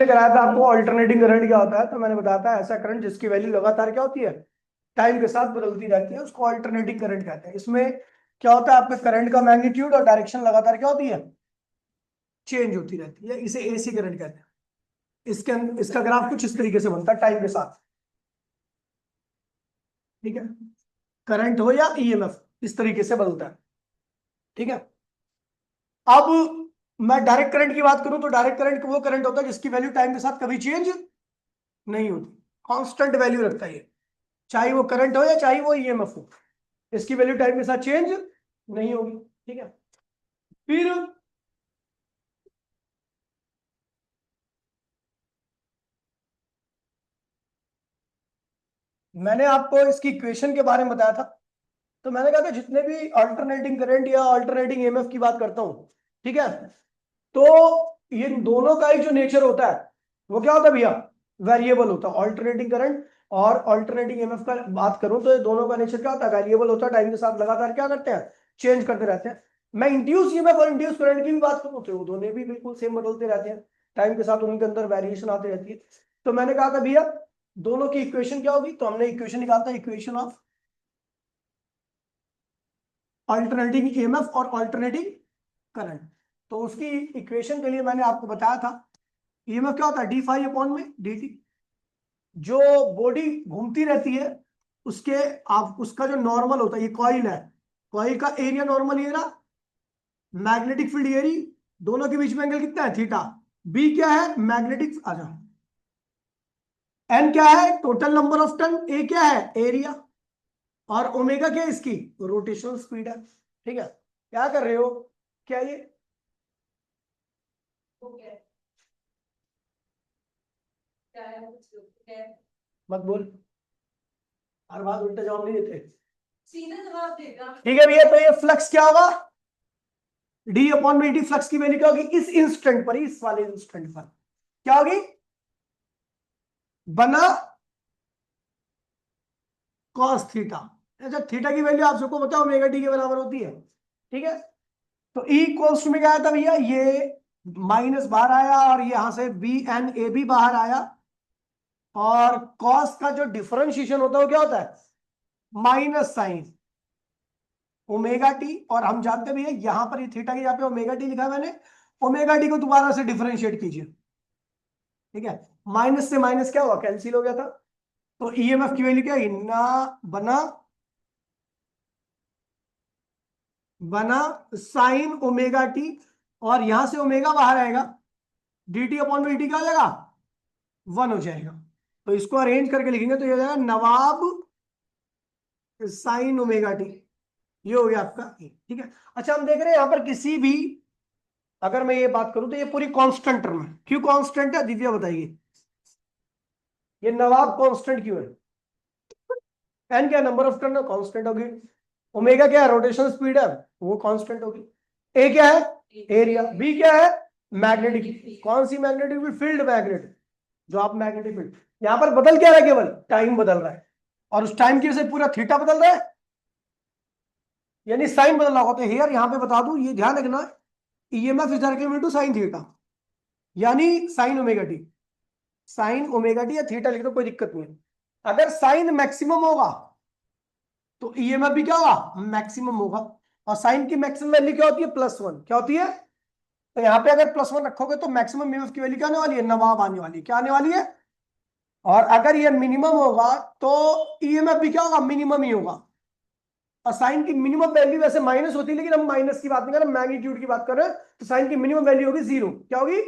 कराया था आपको ऑल्टरनेटिंग करंट क्या होता है, तो मैंने बताया था ऐसा करंट जिसकी वैल्यू लगातार क्या होती है, टाइम के साथ बदलती रहती है, उसको ऑल्टरनेटिंग करंट कहते हैं। इसमें क्या होता है, आपके करंट का मैग्नीट्यूड और डायरेक्शन लगातार क्या होती है, चेंज होती रहती है। इसे एसी करंट कहते हैं। इसका ग्राफ कुछ इस तरीके से बनता है टाइम के साथ। ठीक है, करंट हो या ईएमएफ इस तरीके से बदलता है। ठीक है, अब मैं डायरेक्ट करंट की बात करूं तो डायरेक्ट करंट वो करंट होता है जिसकी वैल्यू टाइम के साथ कभी चेंज नहीं होती, कांस्टेंट वैल्यू रखता है ये, चाहे वो करंट हो या चाहे वो ईएमएफ हो, इसकी वैल्यू टाइम के साथ चेंज नहीं होगी। ठीक है, फिर मैंने आपको इसकी इक्वेशन के बारे में बताया था। तो मैंने कहा था जितने भी अल्टरनेटिंग करंट या अल्टरनेटिंग ईएमएफ की बात करता हूं, ठीक है, तो ये दोनों का ही जो नेचर होता है वो क्या होता है भैया, वेरिएबल होता है। अल्टरनेटिंग करंट और अल्टरनेटिंग ईएमएफ का बात करूं तो ये दोनों का नेचर क्या होता है, वेरिएबल होता है, टाइम के साथ लगातार क्या करते हैं, चेंज करते रहते हैं। मैं इंड्यूस ईएमएफ और इंड्यूस करंट की भी बात करूं तो वो दोनों भी बिल्कुल सेम बदलते रहते हैं, टाइम के साथ उनके अंदर वेरिएशन आती रहती है। तो मैंने कहा था भैया दोनों की इक्वेशन क्या होगी, तो हमने इक्वेशन निकालता है, इक्वेशन ऑफ अल्टरनेटिंग ईएमएफ और अल्टरनेटिंग करंट। तो उसकी इक्वेशन के लिए मैंने आपको बताया था, ईएमएफ क्या होता है, डी फाई अपॉन में डी टी। जो बॉडी घूमती रहती है उसके, आप उसका जो नॉर्मल होता है, ये कॉइल है, कॉइल का एरिया नॉर्मल ये रहा, मैग्नेटिक फील्ड एरी, दोनों के बीच में एंगल कितना है, थीटा। बी क्या है, मैग्नेटिक, आ जाओ, एन क्या है, टोटल नंबर ऑफ टर्न, ए क्या है, एरिया, और ओमेगा क्या है इसकी, रोटेशनल स्पीड है। ठीक है, क्या कर रहे हो, क्या ये मत बोल, हर बात उल्टा जवाब नहीं देते। सीधा जवाब देगा। ठीक है भैया, तो ये फ्लक्स क्या होगा, डी अपॉन में डी, फ्लक्स की वैल्यू क्या होगी इस इंस्टेंट पर, इस वाले इंस्टेंट पर क्या होगी, बना कॉस थीटा। अच्छा, थीटा की वैल्यू आप सबको बताओ ओमेगा टी के बराबर होती है। ठीक है, तो ई इक्वल्स टू में क्या आया था भैया, ये माइनस बाहर आया और यहां से बी एन ए भी बाहर आया, और कॉस का जो डिफरेंशिएशन होता है वो क्या होता है, माइनस साइन ओमेगा टी। और हम जानते भी है यहां पर ये थीटा की, यहाँ पे ओमेगा टी लिखा है मैंने, ओमेगा टी को दोबारा से डिफरेंशिएट कीजिए। ठीक है, माइनस से माइनस क्या हुआ, कैंसिल हो गया था। तो ईएमएफ की वैल्यू क्या है ना, बना बना साइन ओमेगा टी, और यहां से ओमेगा बाहर आएगा, डी टी अपॉन में टी क्या हो जाएगा, वन हो जाएगा। तो इसको अरेंज करके लिखेंगे तो ये हो जाएगा नवाब साइन ओमेगा टी, ये हो गया आपका ए। ठीक है, अच्छा हम देख रहे हैं यहां पर किसी भी, अगर मैं ये बात करूं तो ये पूरी कांस्टेंट टर्म है, क्यों कांस्टेंट है दिव्या बताइए, ये नवाब कांस्टेंट क्यों है, एन क्या नंबर ऑफ टर्न कांस्टेंट होगी, ओमेगा क्या है रोटेशन स्पीड है वो कांस्टेंट होगी, ए क्या है एरिया, बी क्या है मैग्नेटिक, कौन सी मैग्नेटिक फील्ड, फील्ड मैग्नेट, जो आप मैग्नेटिक फील्ड, यहां पर बदल क्या रहा है, केवल टाइम बदल रहा है, और उस टाइम की वजह से पूरा थीटा बदल रहा है, यानी साइन बदल रहा होगा। तो हेयर यहां पे बता दूं, ये ध्यान रखना, EMF is directly equal to sine theta, यानी sine omega t, sine omega t या थीटा लिख दो कोई दिक्कत नहीं है। अगर साइन मैक्सिमम होगा तो ईएमएफ भी क्या होगा, मैक्सिमम होगा। और साइन की मैक्सिमम वैल्यू क्या होती है, प्लस वन, क्या होती है, तो यहाँ पे अगर प्लस वन रखोगे तो मैक्सिमम ईएमएफ की वैल्यू क्या आने वाली है, नवाब आने वाली है, क्या आने वाली है। और अगर ये मिनिमम होगा तो ईएमएफ भी क्या होगा, मिनिमम ही होगा। और साइन की मिनिमम वैल्यू वैसे माइनस होती है, लेकिन हम माइनस की बात नहीं कर रहे, मैग्नीट्यूड की बात कर रहे हैं, तो साइन की मिनिमम वैल्यू होगी जीरो, क्या होगी,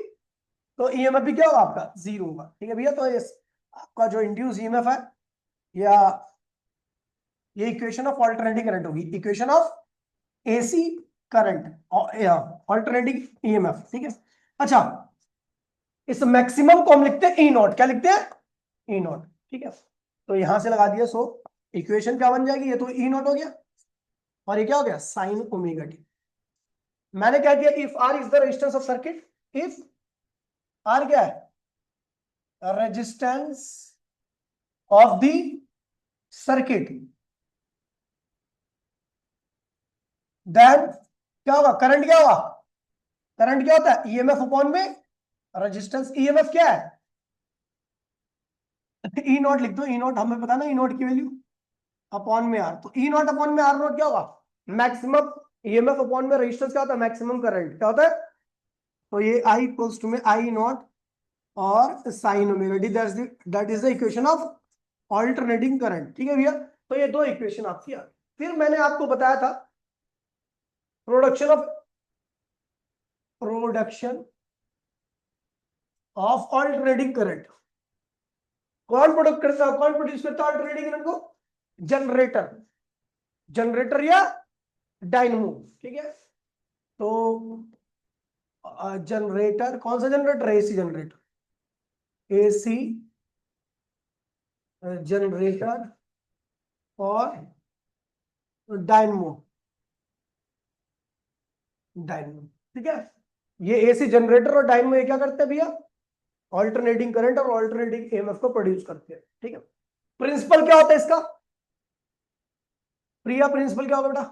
तो ईएमएफ भी क्या होगा आपका, जीरो होगा। ठीक है भैया, तो ये आपका जो इंड्यूस ईएमएफ है, या ये इक्वेशन ऑफ ऑल्टरनेटिंग करंट होगी, equation of AC current alternating EMF. ठीक है, अच्छा इस मैक्सिमम को हम लिखते हैं ई नॉट, क्या लिखते हैं, ई नॉट। ठीक है, तो यहां से लगा दिया, सो इक्वेशन क्या बन जाएगी, ये तो ई नॉट हो गया, और ये क्या हो गया, साइन ओमेगा टी। मैंने क्या दिया, if R is the resistance of circuit, if R क्या है, resistance of the circuit, then क्या होगा, करंट क्या होगा, करंट क्या होता है, ईएमएफ अपॉन में रेजिस्टेंस ईएमएफ क्या है? ई नॉट लिख दो, ई नॉट हमें पता ना, ई नॉट की वैल्यू अपॉन में आर, तो ई नॉट अपॉन में आर नॉट क्या होगा? मैक्सिमम ईएमएफ अपॉन में रेजिस्टेंस क्या होता है? मैक्सिमम करंट क्या होता है? तो ये आई इक्वल्स टू में आई नॉट और sine omega D, that is the equation of alternating current. ठीक है भैया, तो ये दो इक्वेशन आपकी आ गई। फिर मैंने आपको बताया था प्रोडक्शन ऑफ ऑल्टरनेटिंग करंट। कौन प्रोडक्ट करता है, कौन प्रोड्यूस करता है ऑल्टरनेटिंग करंट को? जनरेटर, जनरेटर या डायनमो। ठीक है, तो जनरेटर, कौन सा generator? AC generator, AC generator और डायनमो, डायनमो। ठीक है, ये एसी जनरेटर और डायनमो ये क्या करते हैं भैया? ऑल्टरनेटिंग करंट और ऑल्टरनेटिंग ईएमएफ को प्रोड्यूस करते हैं। ठीक है, प्रिंसिपल क्या होता है इसका? प्रिया, प्रिंसिपल क्या होगा बेटा?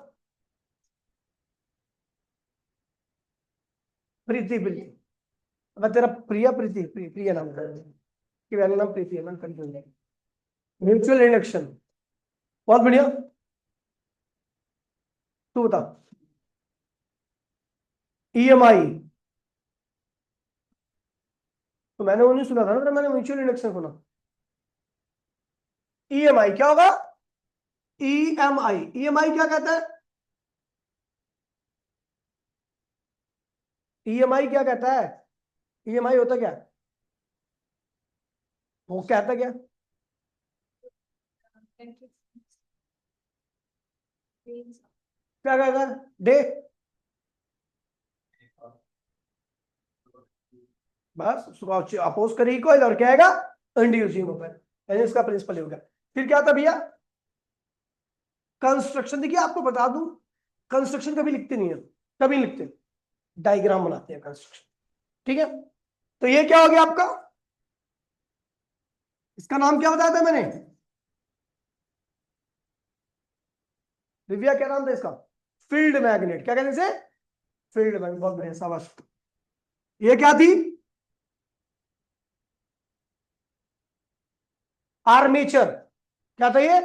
प्रीति, प्रीति। अब तेरा प्रिया, प्रीति, प्रिया नाम है कि वैल्यू नाम प्रीति है, मैं कंफ्यूज है। म्यूचुअल इंडक्शन, बहुत बढ़िया। तू बता। ईएमआई, तो मैंने वो नहीं सुना था ना, मैंने म्यूचुअल इंडक्शन सुना। ईएमआई क्या होगा? ईएमआई, ईएमआई क्या कहता है? ईएमआई क्या कहता है? ईएमआई होता क्या? वो कहता क्या? क्या कहता है? डे, बस उसको अपोज करेगी कॉइल और क्या आएगा? इंड्यूसिंग ओपन, यानी इसका प्रिंसिपल हो गया। फिर क्या था भैया? कंस्ट्रक्शन। देखिए आपको बता दूं, कंस्ट्रक्शन कभी लिखते नहीं है, कभी नहीं लिखते, डायग्राम बनाते हैं कंस्ट्रक्शन। ठीक है, तो ये क्या हो गया आपका? इसका नाम क्या बताया था मैंने? दिव्या क्या नाम था इसका? Field magnet. क्या कहते हैं इसे? फील्ड मैग्नेट, बहुत बढ़िया, शाबाश। ये क्या थी? आर्मेचर। क्या था ये?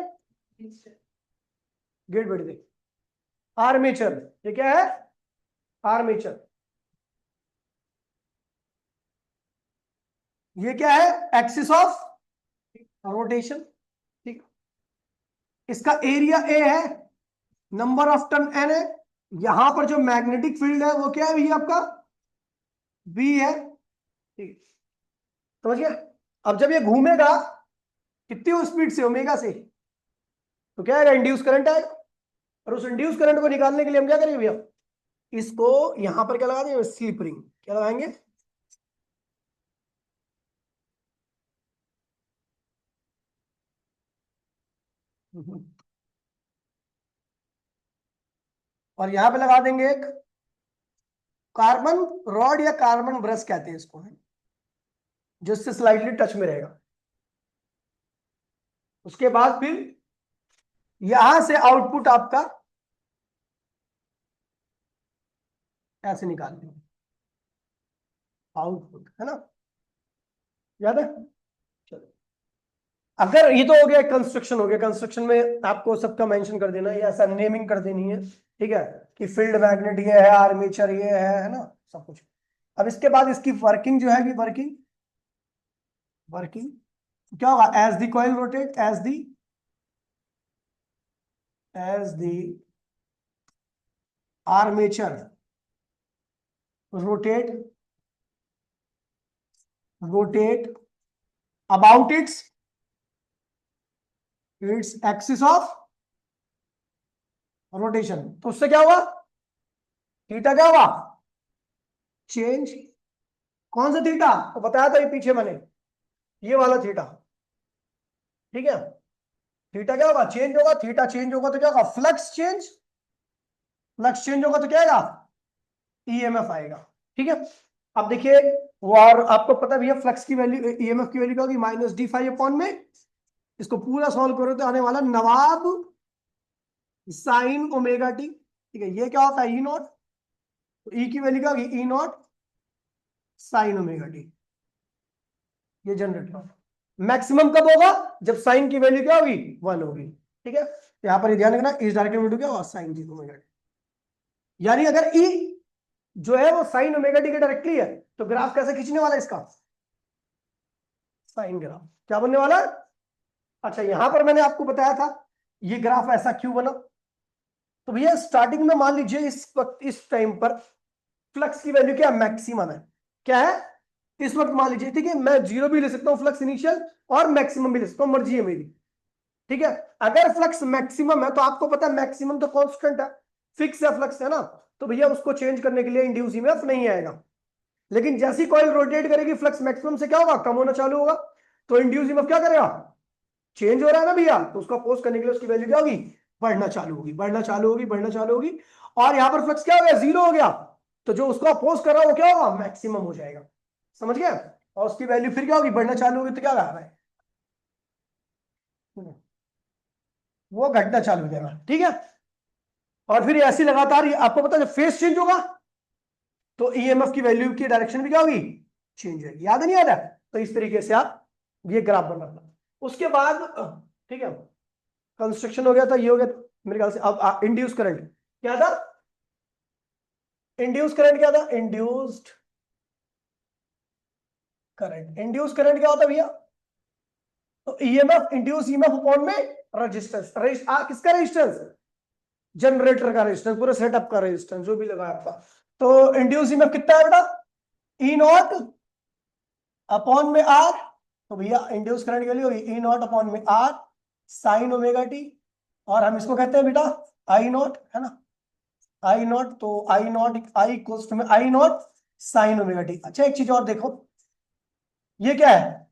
गेट बैठ दे। आर्मेचर, ये क्या है? आर्मेचर। ये क्या है? Axis of rotation. ठीक, इसका एरिया ए है, नंबर ऑफ टर्न एन है, यहां पर जो मैग्नेटिक फील्ड है वो क्या है भैया आपका? बी है। ठीक, समझ गया? अब जब ये घूमेगा कितनी स्पीड से? ओमेगा से, तो क्या आएगा? इंड्यूस करंट आएगा। और उस इंड्यूस करंट को निकालने के लिए हम क्या करेंगे भैया? इसको यहां पर क्या लगा देंगे? Slip ring. क्या लगाएंगे? और यहां पे लगा देंगे एक कार्बन रॉड या कार्बन ब्रश कहते हैं इसको, है जो इससे स्लाइटली टच में रहेगा। उसके बाद फिर यहां से आउटपुट आपका ऐसे निकाल देंगे, आउटपुट, है ना? याद है? चलो, अगर ये तो हो गया कंस्ट्रक्शन, हो गया कंस्ट्रक्शन में आपको सबका मेंशन कर देना है, ऐसा नेमिंग कर देनी है। ठीक है, कि फील्ड मैग्नेट ये है, आर्मेचर ये है ना, सब कुछ। अब इसके बाद इसकी वर्किंग जो है कि वर्किंग, वर्किंग क्या होगा? As the coil rotate, as the armature rotate, rotate about its axis of rotation, तो उससे क्या होगा? थीटा क्या होगा? चेंज। कौन सा थीटा? तो बताया था ये पीछे मैंने, ये वाला थीटा। ठीक है, थीटा क्या होगा? चेंज होगा। थीटा चेंज होगा तो क्या होगा? Flux change. फ्लक्स चेंज होगा तो क्या आएगा? ईएमएफ आएगा। ठीक है, अब देखिए, वो और आपको पता भी है फ्लक्स की वैल्यू, ईएमएफ की वैल्यू क्या होगी? माइनस डी फाइव अपॉन में, इसको पूरा सॉल्व करो तो आने वाला नवाब साइन ओमेगा टी। ठीक है, ये क्या होता है? ई नॉट, तो ई की वैल्यू क्या होगी? ई नॉट साइन ओमेगा टी, ये जनरेटर। मैक्सिमम कब होगा? जब साइन की वैल्यू क्या होगी? 1 होगी। ठीक है, यहां पर ध्यान रखना, इस डायरेक्शन में क्या होगा? Sine G omega T. यानी अगर ई जो है वो साइन ओमेगा टी के डायरेक्टली है, तो ग्राफ कैसे खींचने वाला है इसका? Sine graph. क्या बनने वाला है? अच्छा, यहां पर मैंने आपको बताया था ये ग्राफ ऐसा क्यों बना। तो भैया स्टार्टिंग में मान लीजिए इस वक्त, इस टाइम पर फ्लक्स की वैल्यू क्या? मैक्सिमम है। क्या है इस वक्त? मान लीजिए, ठीक है, मैं जीरो भी ले सकता हूं फ्लक्स इनिशियल, और मैक्सिमम भी ले सकता हूं, मर्जी है मेरी। ठीक है, अगर फ्लक्स मैक्सिमम है तो आपको पता है मैक्सिमम तो कांस्टेंट है, फिक्स है, फ्लक्स है ना, तो भैया उसको चेंज करने के लिए इंड्यूस ईएमएफ नहीं आएगा। लेकिन जैसी कॉइल रोटेट करेगी, फ्लक्स मैक्सिमम से क्या होगा? कम होना चालू होगा, तो इंड्यूस ईएमएफ क्या करेगा? चेंज हो रहा है ना भैया, तो उसको अपोज करने के लिए उसकी वैल्यू क्या होगी? बढ़ना चालू होगी, बढ़ना चालू होगी, बढ़ना चालू होगी। और यहां पर फ्लक्स क्या हो गया? जीरो हो गया, तो जो उसको अपोज कर रहा है वो क्या होगा? मैक्सिमम हो जाएगा। समझ गया? और उसकी वैल्यू फिर क्या होगी? बढ़ना चालू होगी, तो क्या कर रहा है? वो घटना चालू हो जाएगा। ठीक है, और फिर ऐसी लगातार, आपको पता है जब फेस चेंज होगा तो ईएमएफ की वैल्यू की डायरेक्शन भी क्या होगी? चेंज होगी। याद नहीं याद है? तो इस तरीके से आप ये ग्राफ बना था। उसके बाद ठीक है, कंस्ट्रक्शन हो गया था, ये हो गया था, मेरे ख्याल से। अब इंड्यूस करंट क्या था? इंड्यूस करंट क्या था? इंड्यूस करंट क्या होता है भैया? तो ईएमएफ, इंड्यूस ईएमएफ अपॉन में रेजिस्टेंस। किसका रेजिस्टेंस? जनरेटर का रेजिस्टेंस, पूरे सेटअप का रेजिस्टेंस जो भी लगा आपका। तो इंड्यूस ईएमएफ कितना है बेटा? ई नॉट अपॉन में आर। तो भैया इंड्यूस करंट की वैल्यू होगी ई नॉट अपॉन में आर साइन ओमेगा टी, और हम इसको कहते हैं बेटा आई नॉट, है ना? आई नॉट, तो आई नॉट, आई इक्वल्स टू में आई नॉट साइन ओमेगा टी। अच्छा, एक चीज और देखो, ये क्या है?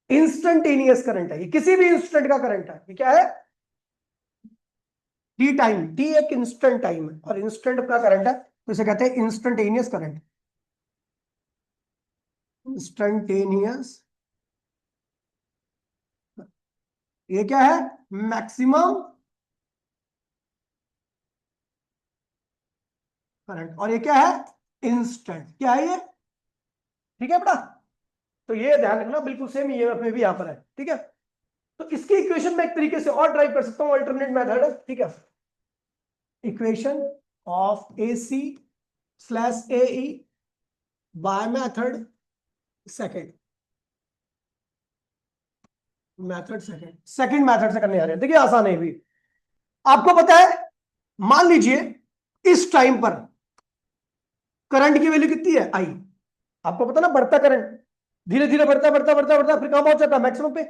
इंस्टेंटेनियस करंट है, ये किसी भी इंस्टेंट का करंट है। ये क्या है? टी टाइम, टी एक इंस्टेंट टाइम है और इंस्टेंट का करंट है, तो इसे कहते हैं इंस्टेंटेनियस करंट। इंस्टेंटेनियस, ये क्या है? Maximum current. और ये क्या है? इंस्टेंट। क्या है ये? ठीक है बेटा, तो ये ध्यान रखना, बिल्कुल सेम ईएमएफ में भी यहां पर है। ठीक है, तो इसकी इक्वेशन में एक तरीके से और ड्राइव कर सकता हूं, अल्टरनेट मेथड है। ठीक है, equation of AC slash AE by method second, second method से करने आ रहे हैं। देखिए आसान है भी। आपको पता है, मान लीजिए इस टाइम पर करंट की वैल्यू कितनी है? आई। आपको पता ना, बढ़ता करंट धीरे धीरे बढ़ता बढ़ता बढ़ता बढ़ता, फिर कहां पहुंच जाता है? मैक्सिमम पे।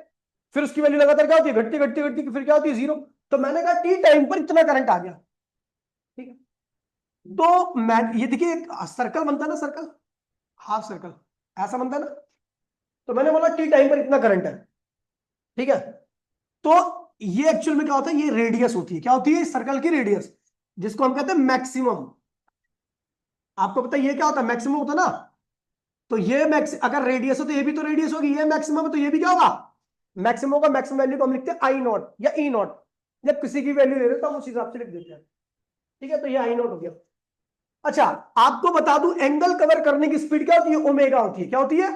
फिर उसकी वैल्यू लगातार क्या होती है? घटती घटती घटती, फिर क्या होती है? जीरो। तो मैंने कहा टी टाइम पर इतना करंट आ गया। ठीक है, तो मैं ये देखिए एक सर्कल बनता है ना, सर्कल, हाफ सर्कल ऐसा बनता है ना। तो मैंने बोला टी टाइम पर इतना करंट है। ठीक है, तो ये एक्चुअल में क्या होता है? ये रेडियस होती है। क्या होती है? इस सर्कल की रेडियस, जिसको हम कहते हैं मैक्सिमम। आपको पता है ये क्या होता है? मैक्सिमम होता है ना। तो ये मैक्स, अगर रेडियस हो तो ये भी तो रेडियस होगी, ये मैक्सिमम है तो ये भी क्या होगा? मैक्सिमम होगा। मैक्सिमम वैल्यू को हम लिखते हैं आई नॉट या ई नॉट, जब किसी की वैल्यू ले रहे तो हम उस हिसाब से लिख देते हैं। ठीक है, तो ये आई नॉट हो गया। अच्छा, आपको बता दूं, एंगल कवर करने की स्पीड क्या होती है? ओमेगा होती है। क्या होती है?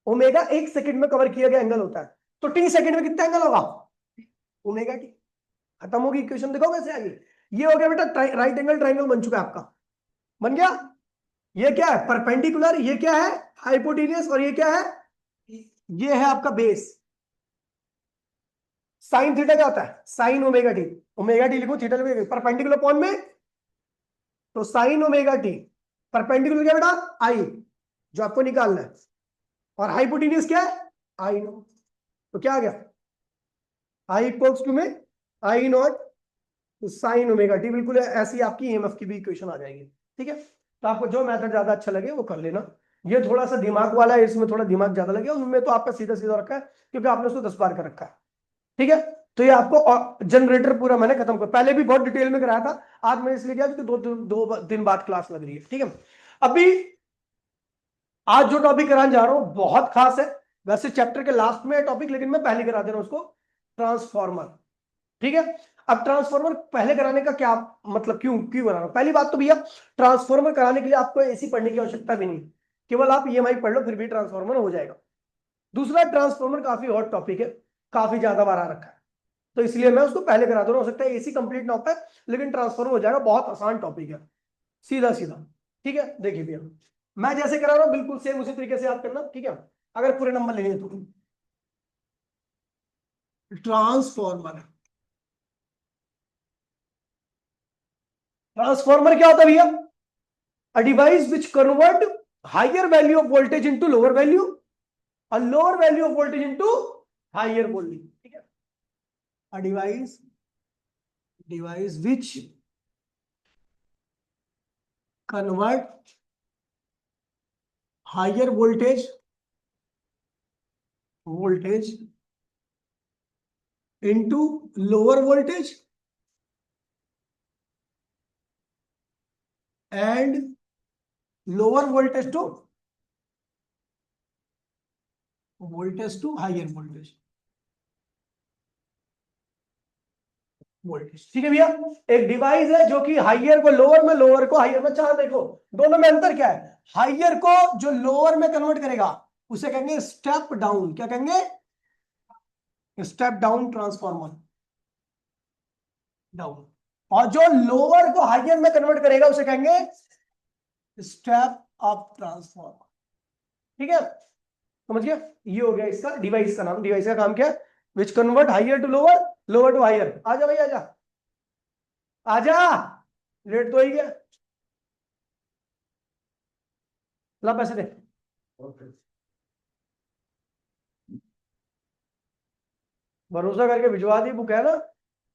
ओमेगा 1 सेकंड में कवर किया गया एंगल होता है। तो टी सेकंड में कितना एंगल होगा? Omega T. खत्म होगी इक्वेशन। देखो कैसे आगे। ये हो गया बेटा राइट एंगल ट्राइंगल बन चुका है आपका। बन गया। ये क्या है? परपेंडिकुलर। ये क्या है? हाइपोटेनियस। और ये क्या है? ये है आपका बेस। साइन थीटा क्या होता है? Sign omega T. Omega T लिखो, थीटा लिखो, परपेंडिकुलर अपॉन में, तो साइन ओमेगा टी। परपेंडिकुलर क्या बेटा? आई, जो आपको निकालना है। और हाइपोटेनियस क्या है? आई नॉट। तो क्या आ गया? आई इक्वल्स टू में आई नॉट साइन ओमेगा टी। बिल्कुल ऐसी आपकी ईएमएफ की भी इक्वेशन आ जाएगी। ठीक है, तो आपको जो मेथड ज्यादा अच्छा लगे वो कर लेना। ये थोड़ा सा दिमाग वाला है, इसमें थोड़ा दिमाग ज्यादा लगे, उनमें तो आपका सीधा सीधा रखा है, क्योंकि आपने उसको 10 बार कर रखा है। ठीक है, तो ये आपको जनरेटर पूरा मैंने खत्म कर, पहले भी बहुत डिटेल में कराया था, आज मैंने इसलिए किया क्योंकि दो दिन बाद क्लास लग रही है। ठीक है, अभी आज जो टॉपिक कराने जा रहा हूं बहुत खास है। वैसे चैप्टर के लास्ट में टॉपिक, लेकिन मैं पहले करा दे रहा हूं उसको, ट्रांसफॉर्मर। ठीक है, अब ट्रांसफॉर्मर पहले कराने का क्या मतलब, क्यों क्यों बनाना? पहली बात तो भैया, ट्रांसफॉर्मर कराने के लिए आपको एसी पढ़ने की आवश्यकता भी नहीं, केवल आप ईएमआई पढ़ लो फिर भी ट्रांसफॉर्मर हो जाएगा। दूसरा, ट्रांसफॉर्मर काफी हॉट टॉपिक है, काफी ज्यादा बार आ रखा है, तो इसलिए मैं उसको पहले करा दूंगा। हो सकता है एसी कंप्लीट ना हो पाए लेकिन ट्रांसफॉर्मर हो जाएगा, बहुत आसान टॉपिक है, सीधा सीधा। ठीक है, देखिए भैया मैं जैसे करा रहा हूं बिल्कुल सेम उसी तरीके से याद करना, ठीक है? अगर पूरे नंबर लेने तो ट्रांसफॉर्मर, ट्रांसफॉर्मर क्या होता है भैया? A device which convert higher value of voltage into lower value, a lower value of voltage into higher voltage. ठीक है, a device which convert higher voltage into lower voltage and lower voltage to higher voltage. ठीक है भैया, एक device है जो कि higher को लोअर में, लोअर को हाइयर में। चाह देखो दोनों में अंतर क्या है? हाइयर को जो लोअर में कन्वर्ट करेगा उसे कहेंगे स्टेप डाउन। क्या कहेंगे? Step down transformer, down. और जो लोअर को हाइयर में कन्वर्ट करेगा उसे कहेंगे स्टेप अप ट्रांसफॉर्मर। ठीक है, समझ गया? ये हो गया इसका डिवाइस का नाम। डिवाइस का काम क्या है? Which convert higher to lower, lower to higher. आजा भाई आजा, आजा, लेट तो ही गया। ला पैसे दे। भरोसा करके भिजवा दी बुक है ना,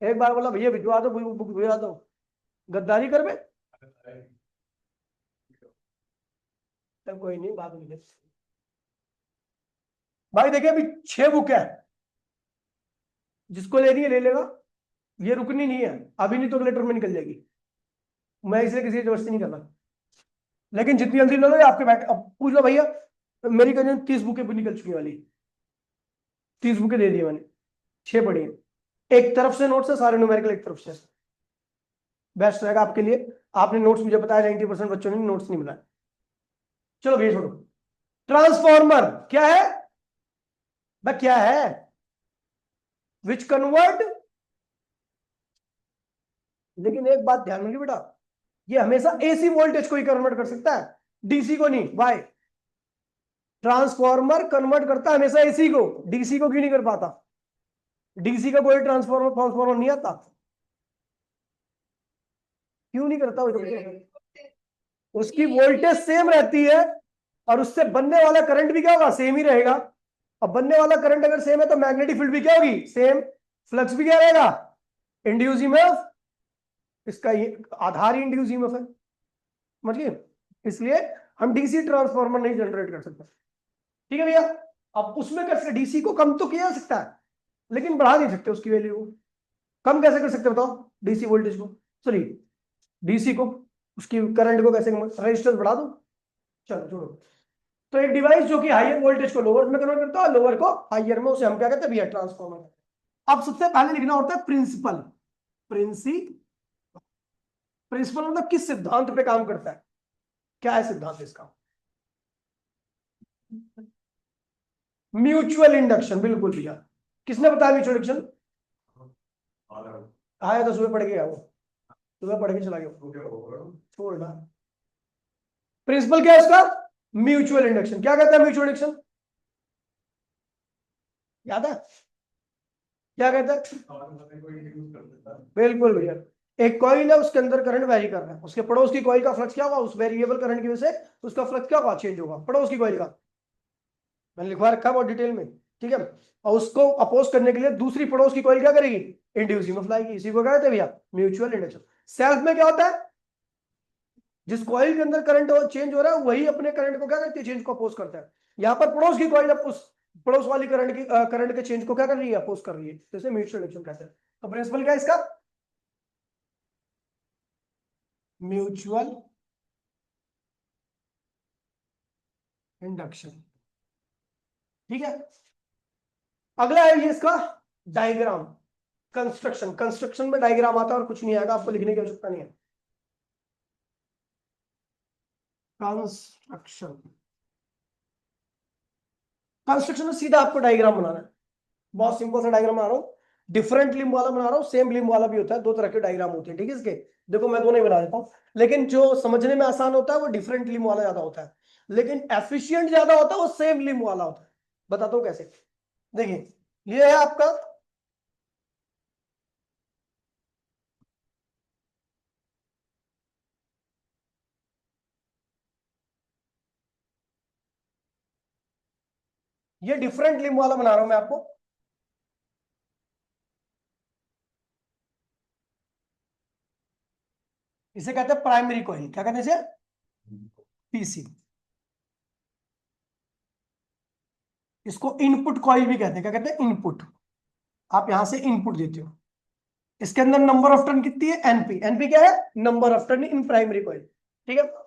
एक बार बोला भैया भिजवा दो, बुक भिजवा दो, गद्दारी कर बे। तब कोई नहीं, बात नहीं। भाई देखिए अभी 6 बुक है, जिसको लेनी है ले लेगा, ये रुकनी नहीं है अभी, नहीं तो लेटर में निकल जाएगी। मैं इसलिए किसी की जबरदस्ती नहीं करना, लेकिन जितनी जल्दी ले लो ये आपके बैठ। अब पूछ लो भैया, मेरी कहीं 30 बुकें भी निकल चुकी वाली, 30 बुकें दे दी मैंने, 6 पढ़ी है। एक तरफ से नोट्स है सारे न्यूमेरिकल, एक तरफ से। बेस्ट रहेगा आपके लिए। आपने नोट्स मुझे बताया 90% बच्चों ने नोट्स नहीं बनाया। चलो भैया छोड़ो। ट्रांसफॉर्मर क्या है? वह क्या है? विच कन्वर्ट, लेकिन एक बात ध्यान रखिए बेटा, ये हमेशा एसी वोल्टेज को ही कन्वर्ट कर सकता है, डीसी को नहीं। वाई? ट्रांसफॉर्मर कन्वर्ट करता है हमेशा एसी को, डीसी को क्यों नहीं कर पाता? डीसी का कोई ट्रांसफॉर्मर ट्रांसफॉर्मर नहीं आता, क्यों नहीं करता? उसकी वोल्टेज सेम रहती है और उससे बनने वाला करंट भी क्या होगा? सेम ही रहेगा। अब बनने वाला करंट अगर सेम है तो मैग्नेटिक फील्ड भी क्या होगी? सेम। फ्लक्स भी क्या रहेगा? Induce EMF. इसका ये आधार ही इंड्यूस ईएमएफ है, समझिए। इसलिए हम डीसी ट्रांसफार्मर नहीं जनरेट कर सकते। ठीक है भैया, अब उसमें कर सकते, डीसी को कम तो किया जा सकता है लेकिन बढ़ा नहीं सकते उसकी वैल्यू को। कम कैसे कर सकते बताओ? डीसी वोल्टेज को, सॉरी डीसी को, उसकी करंट को कैसे? रेजिस्टेंस बढ़ा दो। चलो छोड़ो। तो एक डिवाइस जो कि हायर वोल्टेज को लोअर में कन्वर्ट करता है, लोअर को हायर में, उसे हम क्या कहते हैं भैया? ट्रांसफॉर्मर। अब सबसे पहले लिखना होता है प्रिंसिपल। प्रिंसी प्रिंसिपल मतलब किस सिद्धांत पे काम करता है, क्या है सिद्धांत इसका? म्यूचुअल इंडक्शन, बिल्कुल भैया। किसने बताया म्यूचुअल इंडक्शन? आया तो सुबह पढ़ के गया वो, सुबह पढ़ के चला गया, छोड़ ना। प्रिंसिपल क्या है इसका? Mutual induction. क्या कहता है म्यूचुअल इंडक्शन? याद है? क्या कहता है? बिल्कुल भैया, एक कॉइल है उसके अंदर करंट वेरी कर रहा है, उसके पड़ोस की कॉइल का फ्लक्स क्या होगा? उस वेरिएबल करंट की वजह से उसका फ्लक्स क्या होगा? चेंज होगा, पड़ोस की कॉइल का। मैंने लिखवा रखा है बहुत डिटेल में, ठीक है। और उसको अपोज करने के लिए दूसरी पड़ोस की कॉइल क्या करेगी? इंड्यूस ईएमएफ लाएगी। इसी को क्या कहते हैं भैया? Mutual induction. सेल्फ में क्या होता है? जिस कॉइल के अंदर करंट चेंज हो रहा है वही अपने करंट को क्या करती है? चेंज को अपोज करता है। यहाँ पर पड़ोस की कॉइल उस पड़ोस वाली करंट के चेंज को क्या कर रही है? अपोज कर रही है, जैसे म्यूचुअल इंडक्शन कहते हैं। तो प्रिंसिपल क्या है इसका? Mutual induction. ठीक है, अगला है ये इसका डायग्राम। कंस्ट्रक्शन, कंस्ट्रक्शन में डायग्राम आता है और कुछ नहीं आएगा, आपको लिखने की आवश्यकता नहीं है। कंस्ट्रक्शन, कंस्ट्रक्शन में सीधा आपको डायग्राम बनाना है। बहुत सिंपल सा डायग्राम बना रहा हूँ, डिफरेंट लिंब वाला बना रहा हूँ, सेम लिंब वाला भी होता है, दो तरह के डायग्राम होते हैं, ठीक है इसके। देखो मैं दोनों ही बना देता हूँ, लेकिन जो समझने में आसान होता है वो डिफरेंट लिंब वाला ज्यादा होता है, लेकिन एफिशिएंट ज्यादा होता है वो सेम लिंब वाला होता है। बताता हूँ कैसे। देखिए ये है आपका, ये डिफरेंट लिंब वाला बना रहा हूं मैं आपको। इसे कहते हैं प्राइमरी कॉइल, क्या कहते हैं इसे, पीसी। इसको इनपुट कॉइल भी कहते हैं, क्या कहते हैं, इनपुट। आप यहां से इनपुट देते हो, इसके अंदर नंबर ऑफ टर्न कितनी है, एनपी। एनपी क्या है, number of turn in primary coil, ठीक है।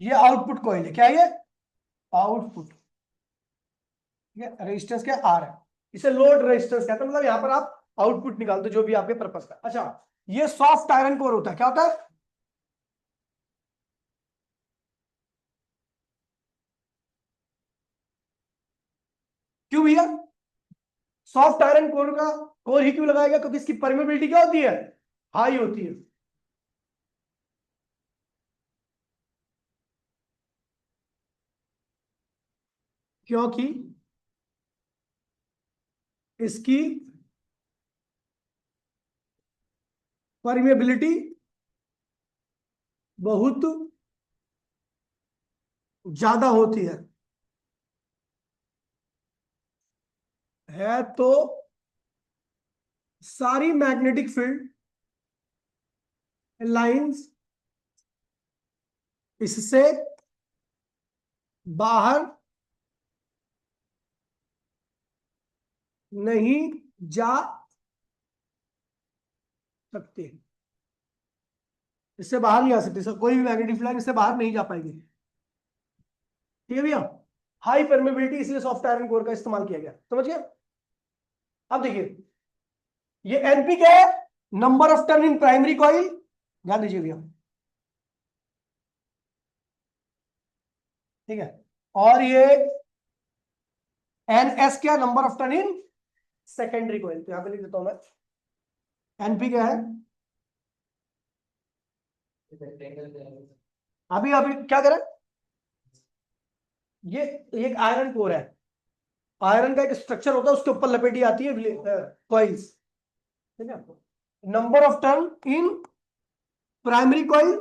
ये आउटपुट कॉइल है, क्या है ये, आउटपुट। ये रेजिस्टेंस क्या, आर है, इसे लोड रेजिस्टेंस कहते हैं, मतलब यहां पर आप आउटपुट निकालते हो जो भी आपके पर्पस का। अच्छा, ये सॉफ्ट आयरन कोर होता है, क्या होता है, क्यों भैया, सॉफ्ट आयरन कोर का कोर ही क्यों लगाया गया, क्योंकि इसकी परमेबिलिटी क्या होती है, हाई होती है। क्योंकि इसकी परमेबिलिटी बहुत ज्यादा होती है तो सारी मैग्नेटिक फील्ड लाइंस इससे बाहर नहीं जा सकते, इससे बाहर नहीं आ सकते सर, कोई भी मैग्नेटिक फील्ड लाइन इससे बाहर नहीं जा पाएगी, ठीक है भैया। हाई परमेबिलिटी इसलिए सॉफ्ट आयरन कोर का इस्तेमाल किया गया, समझ गया। अब देखिए ये एनपी क्या है, number of turn in primary coil, ध्यान दीजिए भैया, ठीक है। और ये एन एस क्या, number of turn in secondary coil, तो यहां पे लिख देता हूं मैं, एनपी क्या है, अभी अभी क्या करें, ये एक आयरन कोर है, आयरन का एक स्ट्रक्चर होता है, उसके ऊपर लपेटी आती है कॉइल्स, ठीक है। Number of turn in primary coil,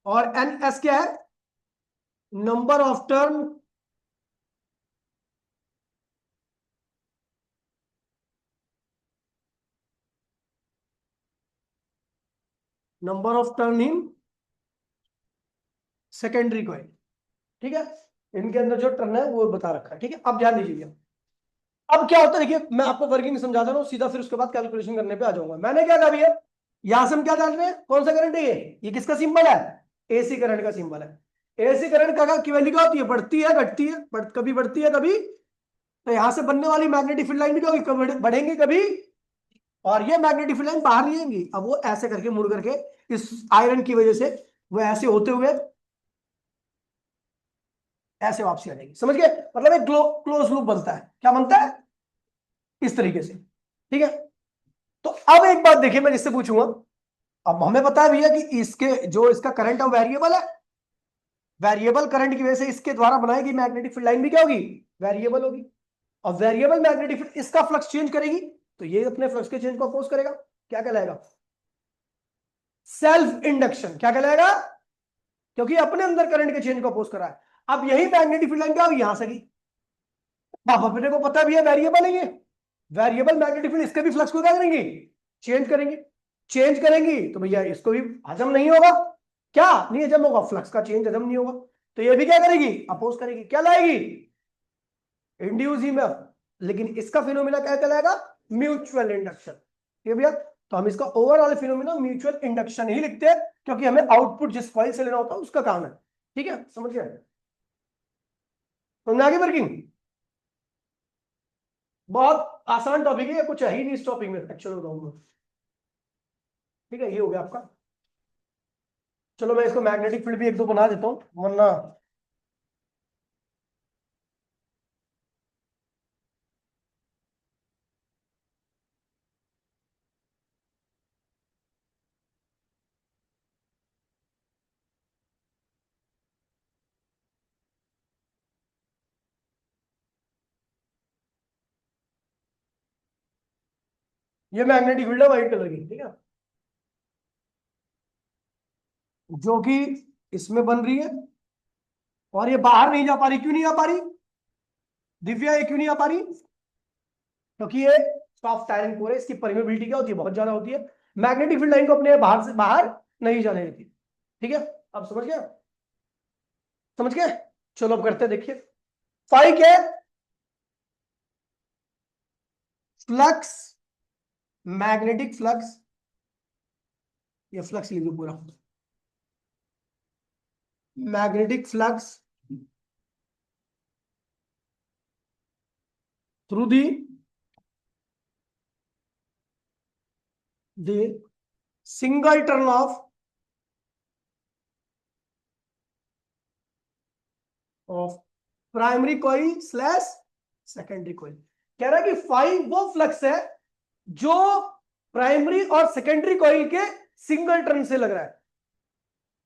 और एन एस क्या है, number of turn number of turn in secondary coil, ठीक है। इनके अंदर जो टर्न है वो बता रखा है, ठीक है। अब ध्यान दीजिए, अब क्या होता है देखिए, मैं आपको वर्किंग समझा रहा हूँ सीधा, फिर उसके बाद कैलकुलेशन करने पे आ जाऊंगा। मैंने क्या कहा भैया, यहां से हम क्या डाल रहे हैं, कौन सा करंट है ये किसका सिंबल है, एसी करंट का सिंबल है। एसी करंट का की वैल्यू क्या होती है, बढ़ती है घटती है, कभी बढ़ती है कभी, तो यहां से बनने वाली मैग्नेटिक फील्ड लाइन भी क्या होगी, कभी बढ़ेंगी कभी, और ये मैग्नेटिक फील्ड लाइन बाहर नहीं आएंगी, अब वो ऐसे करके मुड़ करके इस आयरन की वजह से वो ऐसे होते हुए ऐसे वापसी आ जाएगी, समझ गए, मतलब एक क्लोज लूप बनता है, क्या बनता है, इस तरीके से, ठीक है। तो अब एक बात देखिए, मैं जिससे पूछूंगा, अब हमें पता है भैया कि इसके जो इसका करंट है वेरिएबल है, वेरिएबल करंट की वजह से इसके द्वारा बनाई गई मैग्नेटिक फील्ड लाइन भी क्या होगी, वेरिएबल होगी, और वेरिएबल मैग्नेटिक फील्ड इसका फ्लक्स चेंज करेगी, तो ये अपने फ्लक्स के चेंज को अपोज करेगा, क्या कहलाएगा, सेल्फ इंडक्शन, क्या कहलाएगा, क्योंकि अपने अंदर करंट के चेंज को अपोज कर रहा है। अब यही मैग्नेटिक फील्ड लाइन क्या होगी, यहां से की, अब अपने को पता भी है वेरिएबल है ये, वेरिएबल मैग्नेटिक फील्ड इसके भी फ्लक्स को क्या करेंगे, चेंज करेंगे, चेंज करेंगी तो भैया इसको भी हजम नहीं होगा, क्या नहीं हजम होगा, फ्लक्स का चेंज हजम नहीं होगा, तो ये भी क्या करेगी, अपोज करेगी, क्या लाएगी, इंड्यूस ईएमएफ, लेकिन इसका फिनोमिना क्या कहलाएगा, म्यूचुअल इंडक्शन, ठीक है भैया। तो हम इसका ओवरऑल फिनोमिना म्यूचुअल इंडक्शन ही लिखते हैं, क्योंकि हमें आउटपुट जिस कॉइल से लेना होता है उसका काम है। ठीक है, समझ गए? समझ आगे वर्किंग? बहुत आसान टॉपिक है, कुछ है ही नहीं इस टॉपिक में एक्चुअल बताऊंगा। ठीक है, ये हो गया आपका। चलो मैं इसको मैग्नेटिक फील्ड भी एक दो बना देता हूं, वरना ये मैग्नेटिक फील्ड है व्हाइट कलर की, ठीक है, जो कि इसमें बन रही है, और ये बाहर नहीं जा पा रही। क्यों नहीं आ पा रही दिव्या, ये क्यों नहीं आ पा रही? क्योंकि ये सॉफ्ट आयरन कोर है, इसकी परमेबिलिटी क्या होती है, बहुत ज्यादा होती है। मैग्नेटिक फील्ड लाइन को अपने बाहर से बाहर नहीं जाने देती। ठीक है, अब समझ गया? समझ गए? चलो अब करते हैं, देखिए फाई क्या है? फ्लक्स, मैग्नेटिक फ्लक्स, ये फ्लक्स लिख दो पूरा, magnetic flux through the single turn off primary coil slash secondary coil. कह रहा है कि फाइव वो फ्लक्स है जो प्राइमरी और सेकेंडरी कॉइल के सिंगल टर्न से लग रहा है।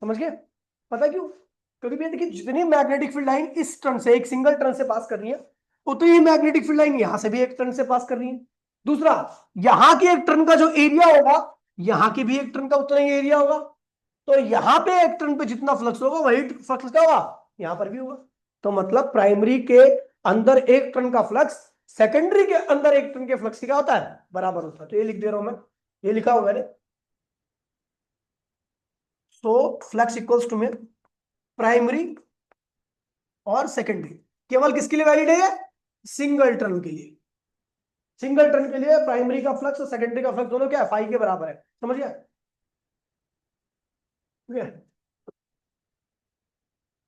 समझ गए? पता क्यों? क्योंकि भैया देखिए, जितनी मैग्नेटिक फील्ड लाइन इस टर्न से, एक सिंगल टर्न से पास कर रही है, उतनी ही मैग्नेटिक फील्ड लाइन यहां से भी एक टर्न से पास कर रही है। दूसरा, यहां के एक टर्न का जो एरिया होगा, यहां के भी एक टर्न का उतना ही एरिया होगा। तो यहां पे एक टर्न पे जितना फ्लक्स होगा वही फ्लक्स क्या होगा, यहां पर भी होगा। तो मतलब प्राइमरी के अंदर एक टर्न का फ्लक्स सेकेंडरी के अंदर एक टर्न के फ्लक्स क्या होता है, बराबर होता है। तो ये लिख दे रहा हूं मैं, ये लिखा हुआ मैंने। सो फ्लक्स इक्वल्स टू में प्राइमरी और सेकेंडरी, केवल किसके लिए वैलिड है? सिंगल टर्न के लिए। सिंगल टर्न के लिए प्राइमरी का फ्लक्स और सेकेंडरी का फ्लक्स दोनों क्या है, फाई के बराबर है। समझ गया?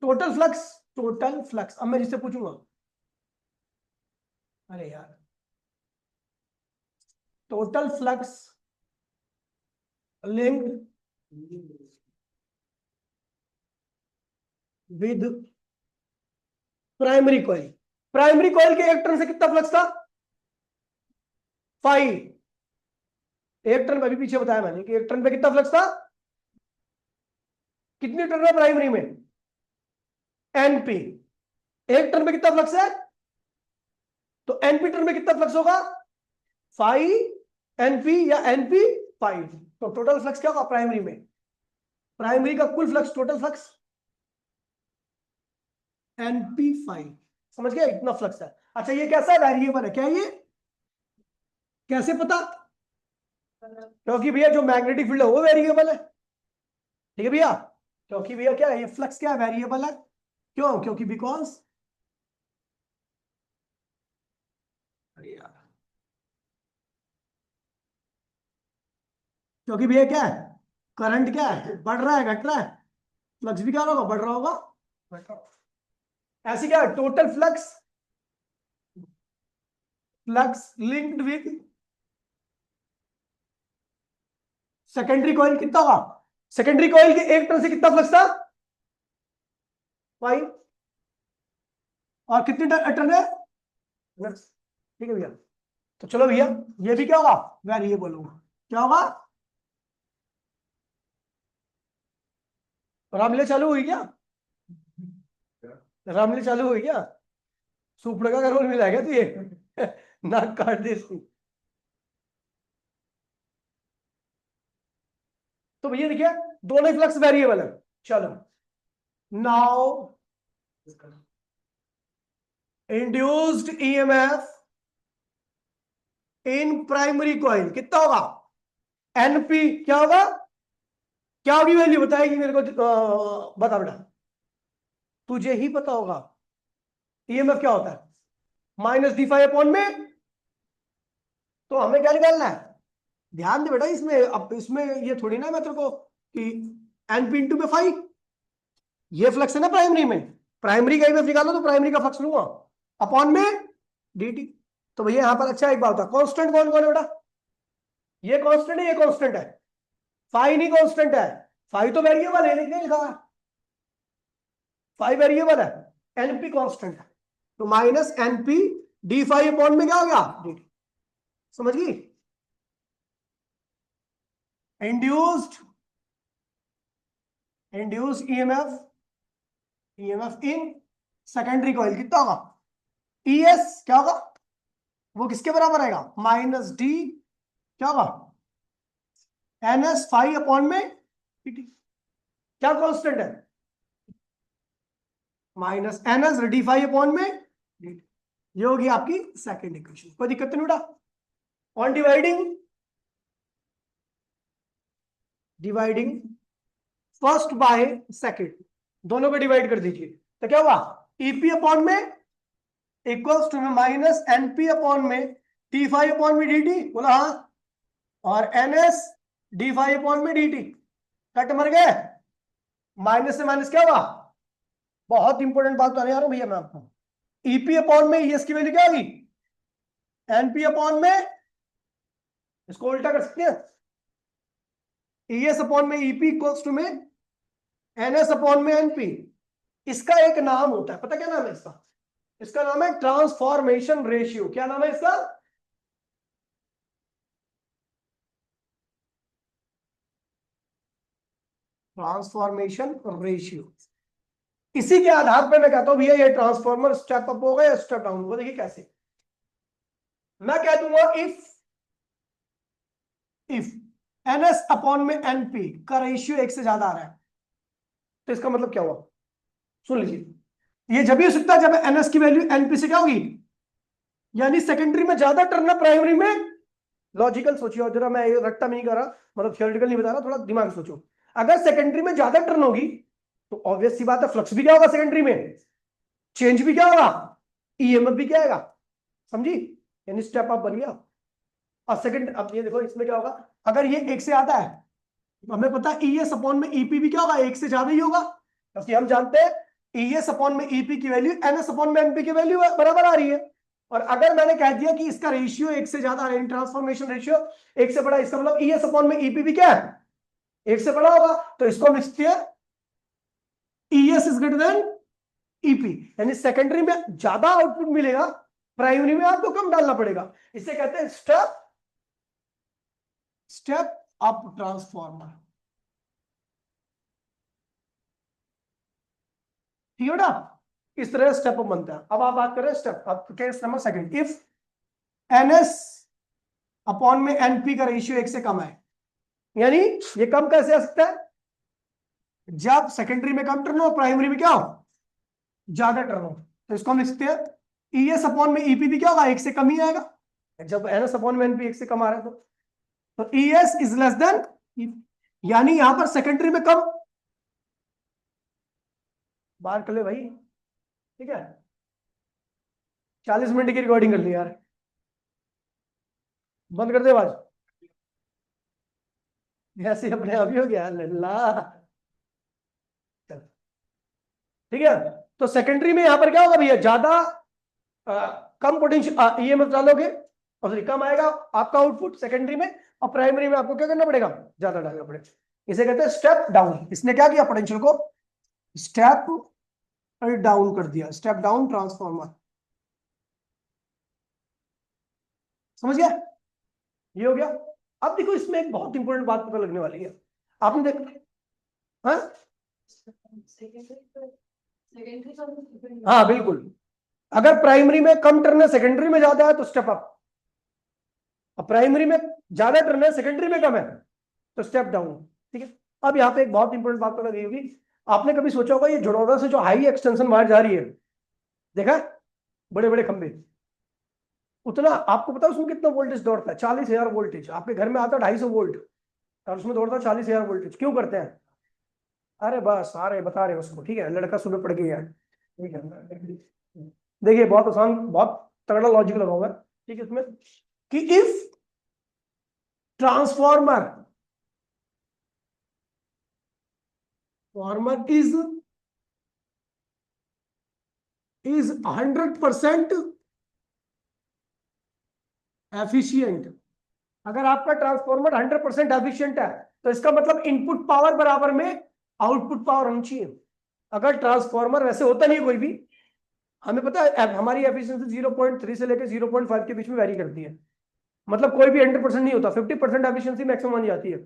टोटल फ्लक्स, टोटल फ्लक्स, अब मैं जिससे पूछूंगा, अरे यार, total flux linked with primary coil. Primary coil के एक टर्न से कितना फ्लक्स था, फाई। एक टर्न अभी पीछे बताया मैंने कि एक टर्न पे कितना फ्लक्स था, कितनी टर्न है प्राइमरी में, एनपी। एक टर्न पे कितना फ्लक्स है, तो एनपी टर्न में कितना फ्लक्स होगा, फाइव एनपी या एनपी फाइव। तो टोटल फ्लक्स क्या होगा प्राइमरी में, प्राइमरी का कुल flux, total flux NP five. समझ गया, इतना फ्लक्स है। अच्छा ये कैसा वेरिएबल है, क्या ये कैसे पता? क्योंकि भैया जो मैग्नेटिक फील्ड है वो वेरिएबल है। ठीक है भैया, क्योंकि भैया क्या है, ये फ्लक्स क्या वेरिएबल है। क्यों? क्योंकि बिकॉज, अरे यार, क्योंकि भैया क्या है, करंट क्या है, बढ़ रहा है घट रहा है, फ्लक्स भी क्या होगा, बढ़ रहा होगा घट रहा होगा। ऐसे क्या है, total flux, flux linked with secondary coil कितना होगा, सेकेंडरी कॉइल के एक टर्न से कितना फ्लक्स था, फाइव। और कितनी टर्न है, ठीक है भैया। तो चलो भैया, ये भी क्या होगा, वेरिएबल होगा। क्या होगा, रामलीला चालू हुई क्या, रामलीला चालू हुई क्या, सुपड़ का रोल मिला है क्या तुझे नाक काट दे इसकी। तो भैया देखिए, दोनों फ्लक्स वेरिएबल है। चलो now induced EMF in primary coil कितना होगा, एनपी क्या होगा, क्या होगी वैल्यू बताएगी मेरे को, बता बेटा, तुझे ही पता होगा। ईएमएफ क्या होता है, -d5 अपॉन में, तो हमें क्या निकालना है, ध्यान दे बेटा इसमें, अब इसमें ये थोड़ी ना मैं तेरे को कि एनपी इंटू में फाइव, ये फ्लक्स है ना प्राइमरी में, प्राइमरी का इमेज निकालो तो प्राइमरी का फ्लक्स लूंगा अपॉन में dt। तो भैया यहां पर अच्छा एक बात होता है, कांस्टेंट कौन कौन है बेटा, ये कांस्टेंट है, ये कांस्टेंट है, फाई नहीं कांस्टेंट है, फाई तो वेरिएबल है लेकिन नहीं लिखा है, फाई वेरिएबल है, एनपी कांस्टेंट है, तो minus NP D phi upon में क्या हो गया dt। समझ गई। Induced induced EMF in secondary coil कितना होगा, ईएस क्या होगा, वो किसके बराबर आएगा, माइनस डी क्या होगा, एन एस फाइव अपॉन में dt। क्या कांस्टेंट है, minus N S D five upon में dt। ये होगी आपकी सेकंड इक्वेशन, कोई दिक्कत नहीं बेटा। On dividing first by second, दोनों को डिवाइड कर दीजिए, तो क्या हुआ, ईपी अपॉन में इक्वल्स टू में माइनस एनपी अपॉन में टी फाइव अपॉन में डी टी, बोला हाँ, और N S D five upon में डी टी, कट मर गए, माइनस से माइनस क्या हुआ, बहुत इंपॉर्टेंट बात बताने आ रहा हूं भैया मैं आपको, ईपी अपॉन में ईएस की वैल्यू क्या होगी, एनपी अपॉन में, इसको उल्टा कर सकते हैं, ईएस अपॉन में ईपी इक्वल्स टू में एनएस अपॉन में एनपी। इसका एक नाम होता है, पता क्या नाम है इसका, इसका नाम है ट्रांसफॉर्मेशन रेशियो। क्या नाम है इसका, ट्रांसफॉर्मेशन रेशियो। इसी के आधार पर मैं कहता हूं भैया ये ट्रांसफॉर्मर स्टेप अप होगा या स्टेप डाउन होगा। देखिए कैसे, मैं कह दूंगा इफ एनएस अपॉन में एनपी का रेशियो एक से ज्यादा आ रहा है, तो इसका मतलब क्या हुआ, सुन लीजिए, ये जब भी हो सकता है जब एनएस की वैल्यू एनपी से क्या होगी, यानी सेकेंडरी में ज्यादा टर्न है प्राइमरी में, लॉजिकल सोचिए, और जरा मैं ये रट्टा नहीं कर रहा, मतलब थियोरेटिकल नहीं बता रहा, थोड़ा दिमाग से सोचो। अगर सेकेंडरी में ज्यादा टर्न होगी तो ऑब्वियस सी बात है फ्लक्स भी क्या होगा सेकेंडरी में, चेंज भी क्या होगा, ईएमएफ भी क्या आएगा, समझी, यानी स्टेप अप बन गया। और सेकंड, अब ये देखो इसमें क्या होगा, अगर ये एक से आता है तो हमें पता है ईएस अपॉन में ईपी भी क्या होगा, एक से ज्यादा ही होगा, क्योंकि हम जानते हैं ईएस अपॉन में ईपी की वैल्यू एनएस अपॉन में एनपी की वैल्यू बराबर आ रही है। और अगर मैंने कह दिया कि इसका रेशियो एक से ज्यादा, ट्रांसफॉर्मेशन रेशियो एक से बड़ा, इसका मतलब ईएस अपॉन में ईपी भी क्या है, एक से बड़ा होगा, तो इसको हम लिखते हैं ES is greater than EP, यानी सेकेंडरी में ज्यादा आउटपुट मिलेगा, प्राइमरी में आपको कम डालना पड़ेगा। इसे कहते हैं स्टेप अप ट्रांसफॉर्मर। ठीक है बेटा, इस तरह स्टेप अप बनता है। अब आप बात करें स्टेप अब case number second, if NS upon में एनपी का रेशियो एक से कम है, यानी ये कम कैसे आ सकता है, जब सेकेंडरी में कम टर्न हो प्राइमरी में क्या हो, ज्यादा टर्न हो, तो इसको हम लिख सकते हैं ईएस अपॉन में ईपी भी क्या होगा, एक से कम ही आएगा, जब एनएस अपॉन में एनपी एक से कम आ रहा है तो ईएस इज लेस देन, यानी यहां पर सेकेंडरी में कम, बाहर कर ले भाई, ठीक है, 40 मिनट की रिकॉर्डिंग कर ली यार, बंद कर दे आवाज, ऐसे अपने आप ही हो गया लल्ला। ठीक है, तो सेकेंडरी में यहां पर क्या होगा भैया, ज्यादा कम पोटेंशियल ईएमएफ डालोगे और कम आएगा आपका आउटपुट सेकेंडरी में, और प्राइमरी में आपको क्या करना पड़ेगा, ज्यादा डालना पड़ेगा। इसे कहते हैं स्टेप डाउन। इसने क्या किया, पोटेंशियल को स्टेप डाउन कर दिया, स्टेप डाउन ट्रांसफॉर्मर। समझ गया, ये हो गया। अब देखो इसमें एक बहुत इंपॉर्टेंट बात पता लगने वाली है, आपने देखा, हाँ हाँ बिल्कुल, अगर प्राइमरी में कम टर्न है सेकेंडरी में ज्यादा है तो स्टेप अप, और प्राइमरी में ज्यादा टर्न है सेकेंडरी में कम है तो स्टेप डाउन। ठीक है, अब यहाँ पे एक बहुत इंपॉर्टेंट बात पता गई होगी, आपने कभी सोचा होगा ये जुड़ौदा से जो हाई एक्सटेंशन वायर जा रही है, देखा है? बड़े बड़े खंभे, उतना आपको पता है उसमें कितना वोल्टेज दौड़ता है, 40,000 वोल्टेज, आपके घर में आता है 250 वोल्ट, और उसमें दौड़ता है 40,000 वोल्टेज। क्यों करते हैं, अरे बस सारे बता रहे हैं उसको, ठीक है, लड़का सुबह पड़ गया है, ठीक है, देखिए बहुत आसान, बहुत तगड़ा लॉजिक लगा हुआ है, ठीक है, इसमें कि if transformer farmer is 100% efficient. अगर आपका ट्रांसफॉर्मर 100% एफिशिएंट है तो इसका मतलब इनपुट पावर बराबर में आउटपुट पावर होनी चाहिए। अगर ट्रांसफॉर्मर वैसे होता नहीं कोई भी, हमें पता है हमारी एफिशिएंसी 0.3 से लेकर 0.5 के बीच में वैरी करती है, मतलब कोई भी 100% नहीं होता, 50% एफिशिएंसी मैक्सिमम मानी जाती है।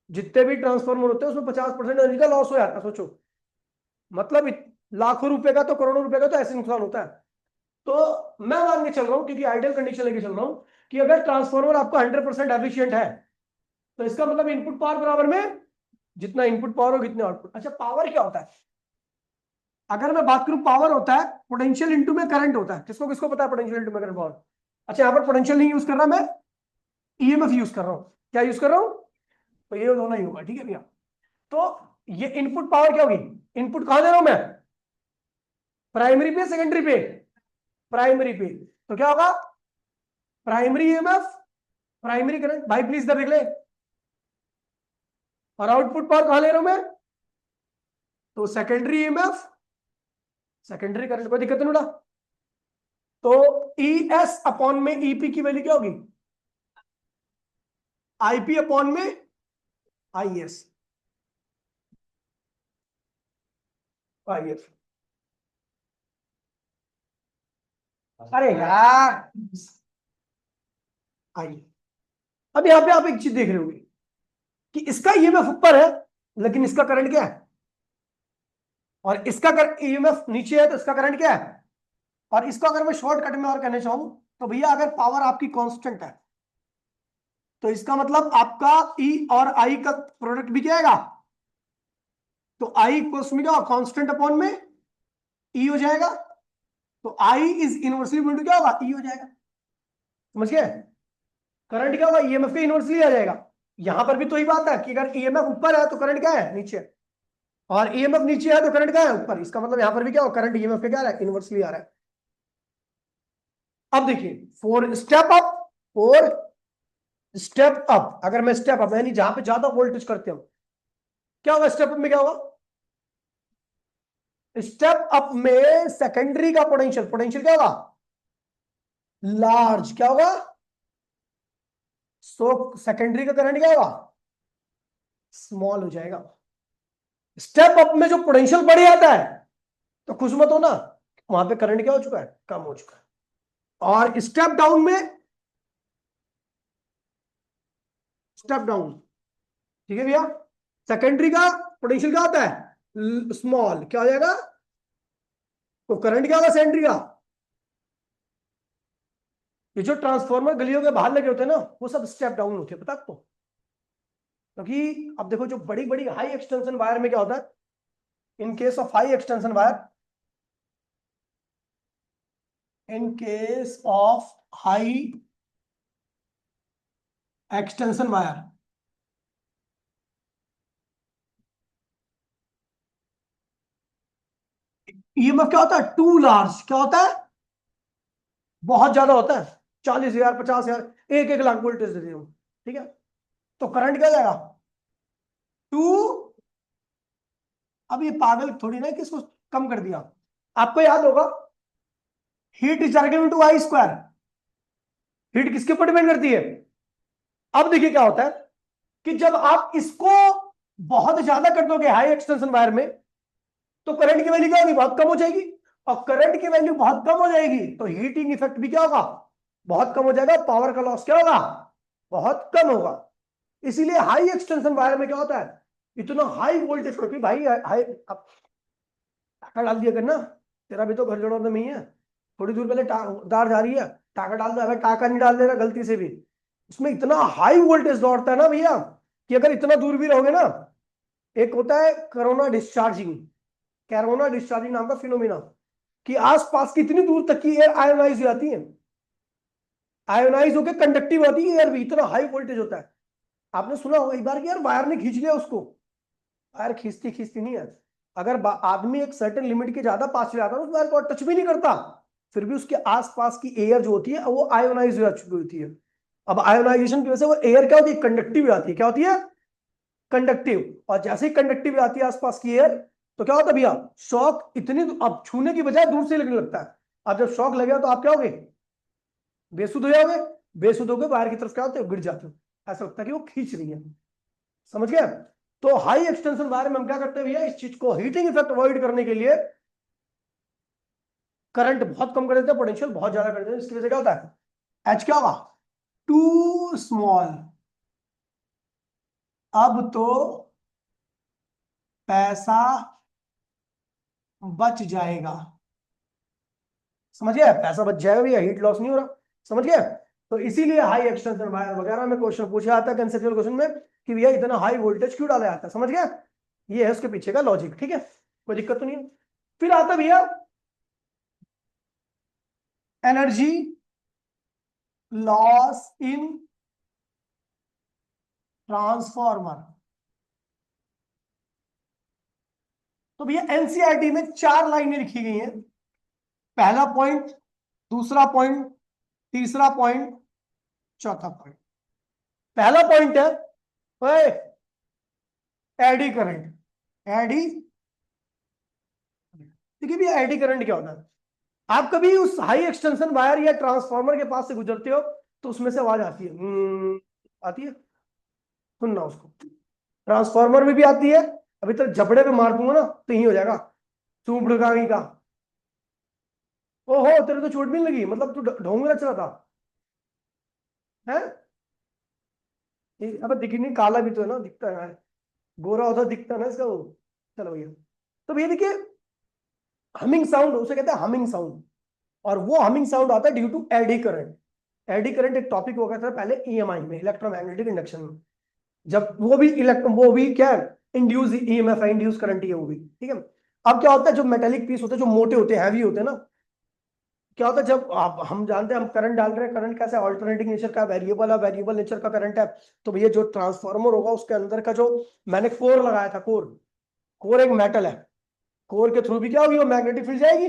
जितने भी ट्रांसफॉर्मर होते हैं उसमें 50% एनर्जी का लॉस हो जाता है। सोचो, मतलब लाखों रुपए का तो करोड़ों रुपए का तो ऐसे नुकसान होता है। तो मैं मान के चल रहा हूं, क्योंकि आइडियल कंडीशन लेके चल रहा हूं, कि अगर ट्रांसफॉर्मर आपका 100% एफिशिएंट है तो इसका मतलब इनपुट पावर बराबर में जितना इनपुट पावर हो कितने आउटपुट। अच्छा, पावर क्या होता है? अगर मैं बात करूं, पावर होता है पोटेंशियल इंटू में करंट होता है। किसको किसको पता है पोटेंशियल इंटू में करंट पावर? अच्छा, यहां पर पोटेंशियल नहीं यूज कर रहा, मैं ईएमएफ यूज कर रहा हूं। क्या यूज कर रहा हूं? तो ये दोनों ही होगा, ठीक है भैया। तो ये इनपुट पावर क्या होगी? इनपुट कहां दे रहा हूं मैं? प्राइमरी पे, सेकेंडरी पे? प्राइमरी पे। तो क्या होगा? Primary EMF, primary current. भाई प्लीज इधर देख ले। और आउटपुट पावर कहां ले रहा हूं मैं? तो सेकेंडरी ईएमएफ, सेकेंडरी करंट। कोई दिक्कत नहीं उड़ा। तो ई एस अपॉन में ईपी की वैल्यू क्या होगी? आईपी अपॉन में आई एस। I S. अरे यार, आई। अब यहां पे आप एक चीज देख रहे होगे कि इसका ईएमएफ ऊपर है लेकिन इसका करंट क्या है, और इसका ईएमएफ नीचे है तो इसका करंट क्या है। और इसको अगर मैं शॉर्टकट में और कहना चाहूं तो भैया, अगर पावर आपकी कांस्टेंट है तो इसका मतलब आपका ई और आई का प्रोडक्ट भी क्या आएगा? तो आई इक्वल्स में क्या, कांस्टेंट अपॉन में ई हो जाएगा। तो I is inversely equal to क्या होगा? ई हो जाएगा। समझ गए? करंट क्या होगा? ईएमएफ के इनवर्सली आ जाएगा। यहां पर भी तो ही बात है कि अगर ईएमएफ ऊपर है तो करंट क्या है? नीचे। और ईएमएफ नीचे है तो करंट क्या है? ऊपर। इसका मतलब यहां पर भी क्या हो, करंट ईएमएफ के क्या आ रहा है? इनवर्सली आ रहा है। अब देखिए, four step up, four step up. अगर मैं स्टेप अप यानी जहां पे ज्यादा वोल्टेज करते हो, क्या होगा? स्टेप अप में क्या होगा? स्टेप अप में सेकेंडरी का पोटेंशियल, पोटेंशियल क्या होगा? लार्ज। क्या होगा? सो सेकेंडरी का करंट क्या होगा? स्मॉल हो जाएगा। स्टेप अप में जो पोटेंशियल बढ़ जाता है तो खुश मत हो ना, वहां पे करंट क्या हो चुका है? कम हो चुका है। और स्टेप डाउन में, स्टेप डाउन, ठीक है भैया, सेकेंडरी का पोटेंशियल क्या होता है? स्मॉल। क्या हो जाएगा? तो करंट क्या होगा सेकेंडरी का? ये जो ट्रांसफॉर्मर गलियों के बाहर लगे होते हैं ना, वो सब स्टेप डाउन होते हैं, पता आपको? क्योंकि अब देखो, जो बड़ी बड़ी हाई एक्सटेंशन वायर में क्या होता है, in case of high extension wire, in case of high extension wire, EMF क्या होता है? Too large. क्या होता है? बहुत ज्यादा होता है। 40,000, 50,000, 1-1 लाख वोल्टेज दे रहे हो, ठीक है? तो करंट क्या जाएगा? टू। अब ये पागल थोड़ी ना कि इसको कम कर दिया। आपको याद होगा, heat is equal to I square. Heat किसके ऊपर डिपेंड करती है? अब देखिए क्या होता है कि जब आप इसको बहुत ज्यादा कर दोगे हाई एक्सटेंशन वायर में, तो करंट की वैल्यू क्या होगी? बहुत कम हो जाएगी। और करंट की वैल्यू बहुत कम हो जाएगी तो हीटिंग इफेक्ट भी क्या होगा? बहुत कम हो जाएगा। पावर का लॉस क्या होगा? बहुत कम होगा। इसीलिए हाई एक्सटेंशन वायर में क्या होता है, इतना हाई वोल्टेज, क्योंकि भाई हाई, अब टाका डाल दिया करना, तेरा भी तो घर जोड़ो में ही है, थोड़ी दूर पहले तार जा रही है, टाका डाल दो। अगर टाका नहीं डाल देना गलती से भी, उसमें इतना हाई वोल्टेज दौड़ता है ना भैया, कि अगर इतना दूर भी रहोगे ना, एक होता है कोरोना डिस्चार्जिंग, कैरोना डिस्चार्जिंग नाम का फिनोमिना, कि आसपास की इतनी दूर तक की एयर आयोनाइज हो जाती है, आयोनाइज होकर कंडक्टिव होती है एयर भी, इतना हाई वोल्टेज होता है। आपने सुना होगा एक बार कि यार वायर ने खींच लिया उसको। वायर खींचती खींचती नहीं है। अगर आदमी एक सर्टेन लिमिट के ज्यादा पास चले जाता है, उस वायर को टच भी नहीं करता, फिर भी उसके आसपास की एयर जो होती है वो आयोनाइज हो चुकी होती है। अब आयोनाइजेशन की वजह से वो एयर क्या होती है, कंडक्टिव आती है। क्या होती है, कंडक्टिव। और जैसे ही कंडक्टिव आती है आसपास की एयर, तो क्या होता है भैया, शॉक इतनी, अब छूने की बजाय दूर से लगने लगता है। अब जब शॉक लगेगा तो आप क्या होगे, बेसुध हो जाओगे। बेसुध होगे बाहर की तरफ क्या होते हो, गिर जाते हो। ऐसा लगता है कि वो खींच रही है। समझ गए। तो हाई एक्सटेंशन वायर में हम क्या करते हैं भैया, इस चीज को हीटिंग इफेक्ट अवॉइड करने के लिए करंट बहुत कम कर देते हैं, पोटेंशियल बहुत ज्यादा कर देते हैं। इसकी वजह से क्या होता है, एच क्या होगा, टू स्मॉल। अब तो पैसा बच जाएगा। समझ गया, पैसा बच जाएगा भैया, हीट लॉस नहीं हो रहा। समझ गया। तो इसीलिए हाई एक्सटेंशन वायर वगैरह में क्वेश्चन पूछा जाता है कंसेप्चुअल क्वेश्चन में, कि भैया इतना हाई वोल्टेज क्यों डाला जाता है। समझ गया, ये है उसके पीछे का लॉजिक। ठीक है, कोई दिक्कत तो नहीं है। फिर आता है भैया एनर्जी लॉस इन ट्रांसफॉर्मर। तो भैया एनसीईआरटी में 4 लाइनें लिखी गई हैं। पहला पॉइंट, दूसरा पॉइंट, तीसरा पॉइंट, चौथा पॉइंट। पहला पॉइंट है ओए, एडी करंट। एडी, देखिए भैया एडी करंट क्या होता है। आप कभी उस हाई एक्सटेंशन वायर या ट्रांसफार्मर के पास से गुजरते हो तो उसमें से आवाज आती है, आती है, सुनना उसको। ट्रांसफार्मर में भी आती है। अभी तक जबड़े पे मार दूंगा ना तो यही हो जाएगा, चूपड़गाही का। ओहो तेरे तो चोट भी नहीं लगी, मतलब तू ढोंग रच रहा था है। अब दिख नहीं, काला भी तो है ना, दिखता है, गोरा होता दिखता है ना इसका वो। चलो भैया, तो भैया देखिए, हमिंग साउंड उसे कहते हैं, हमिंग साउंड। और वो हमिंग साउंड आता है due to eddy current. Eddy current एक टॉपिक हो गया था पहले ईएमआई में, इलेक्ट्रोमैग्नेटिक इंडक्शन में। जब वो भी क्या है, इंड्यूस ईएमएफ है, इंड्यूस करंट ही है वो भी। ठीक है। अब क्या होता है, जो मेटेलिक पीस होते हैं, जो मोटे होते हैं, हैवी होते हैं ना, क्या होता है जब आप, हम जानते हैं हम करंट डाल रहे हैं, करंट कैसा है, ऑल्टरनेटिंग नेचर का, वेरिएबल है, वेरिएबल नेचर का करंट है। तो भैया जो ट्रांसफार्मर होगा उसके अंदर का जो, मैंने कोर लगाया था, कोर, कोर एक मेटल है, कोर के थ्रू भी क्या होगी, वो मैग्नेटिक फील्ड जाएगी।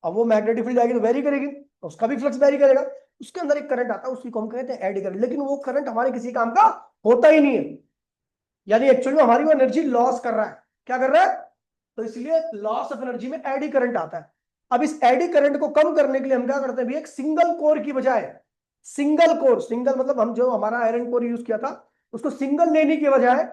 अब वो मैग्नेटिक फील्ड जाएगी तो वेरी करेगी, तो उसका भी फ्लक्स वेरी करेगा। उसके अंदर एक करंट आता है, उसकी को हम कहते हैं एडी करंट। लेकिन वो करंट हमारे किसी काम का होता ही नहीं है, यानी एक्चुअली हमारी वो एनर्जी लॉस कर रहा है। क्या कर रहा है, तो इसलिए लॉस ऑफ एनर्जी में एडी करंट आता है। अब इस एडी करंट को कम करने के लिए हम क्या करते हैं, भी एक सिंगल कोर की बजाय, सिंगल कोर, सिंगल मतलब हम जो हमारा आयरन कोर यूज किया था, उसको सिंगल लेने की बजाय,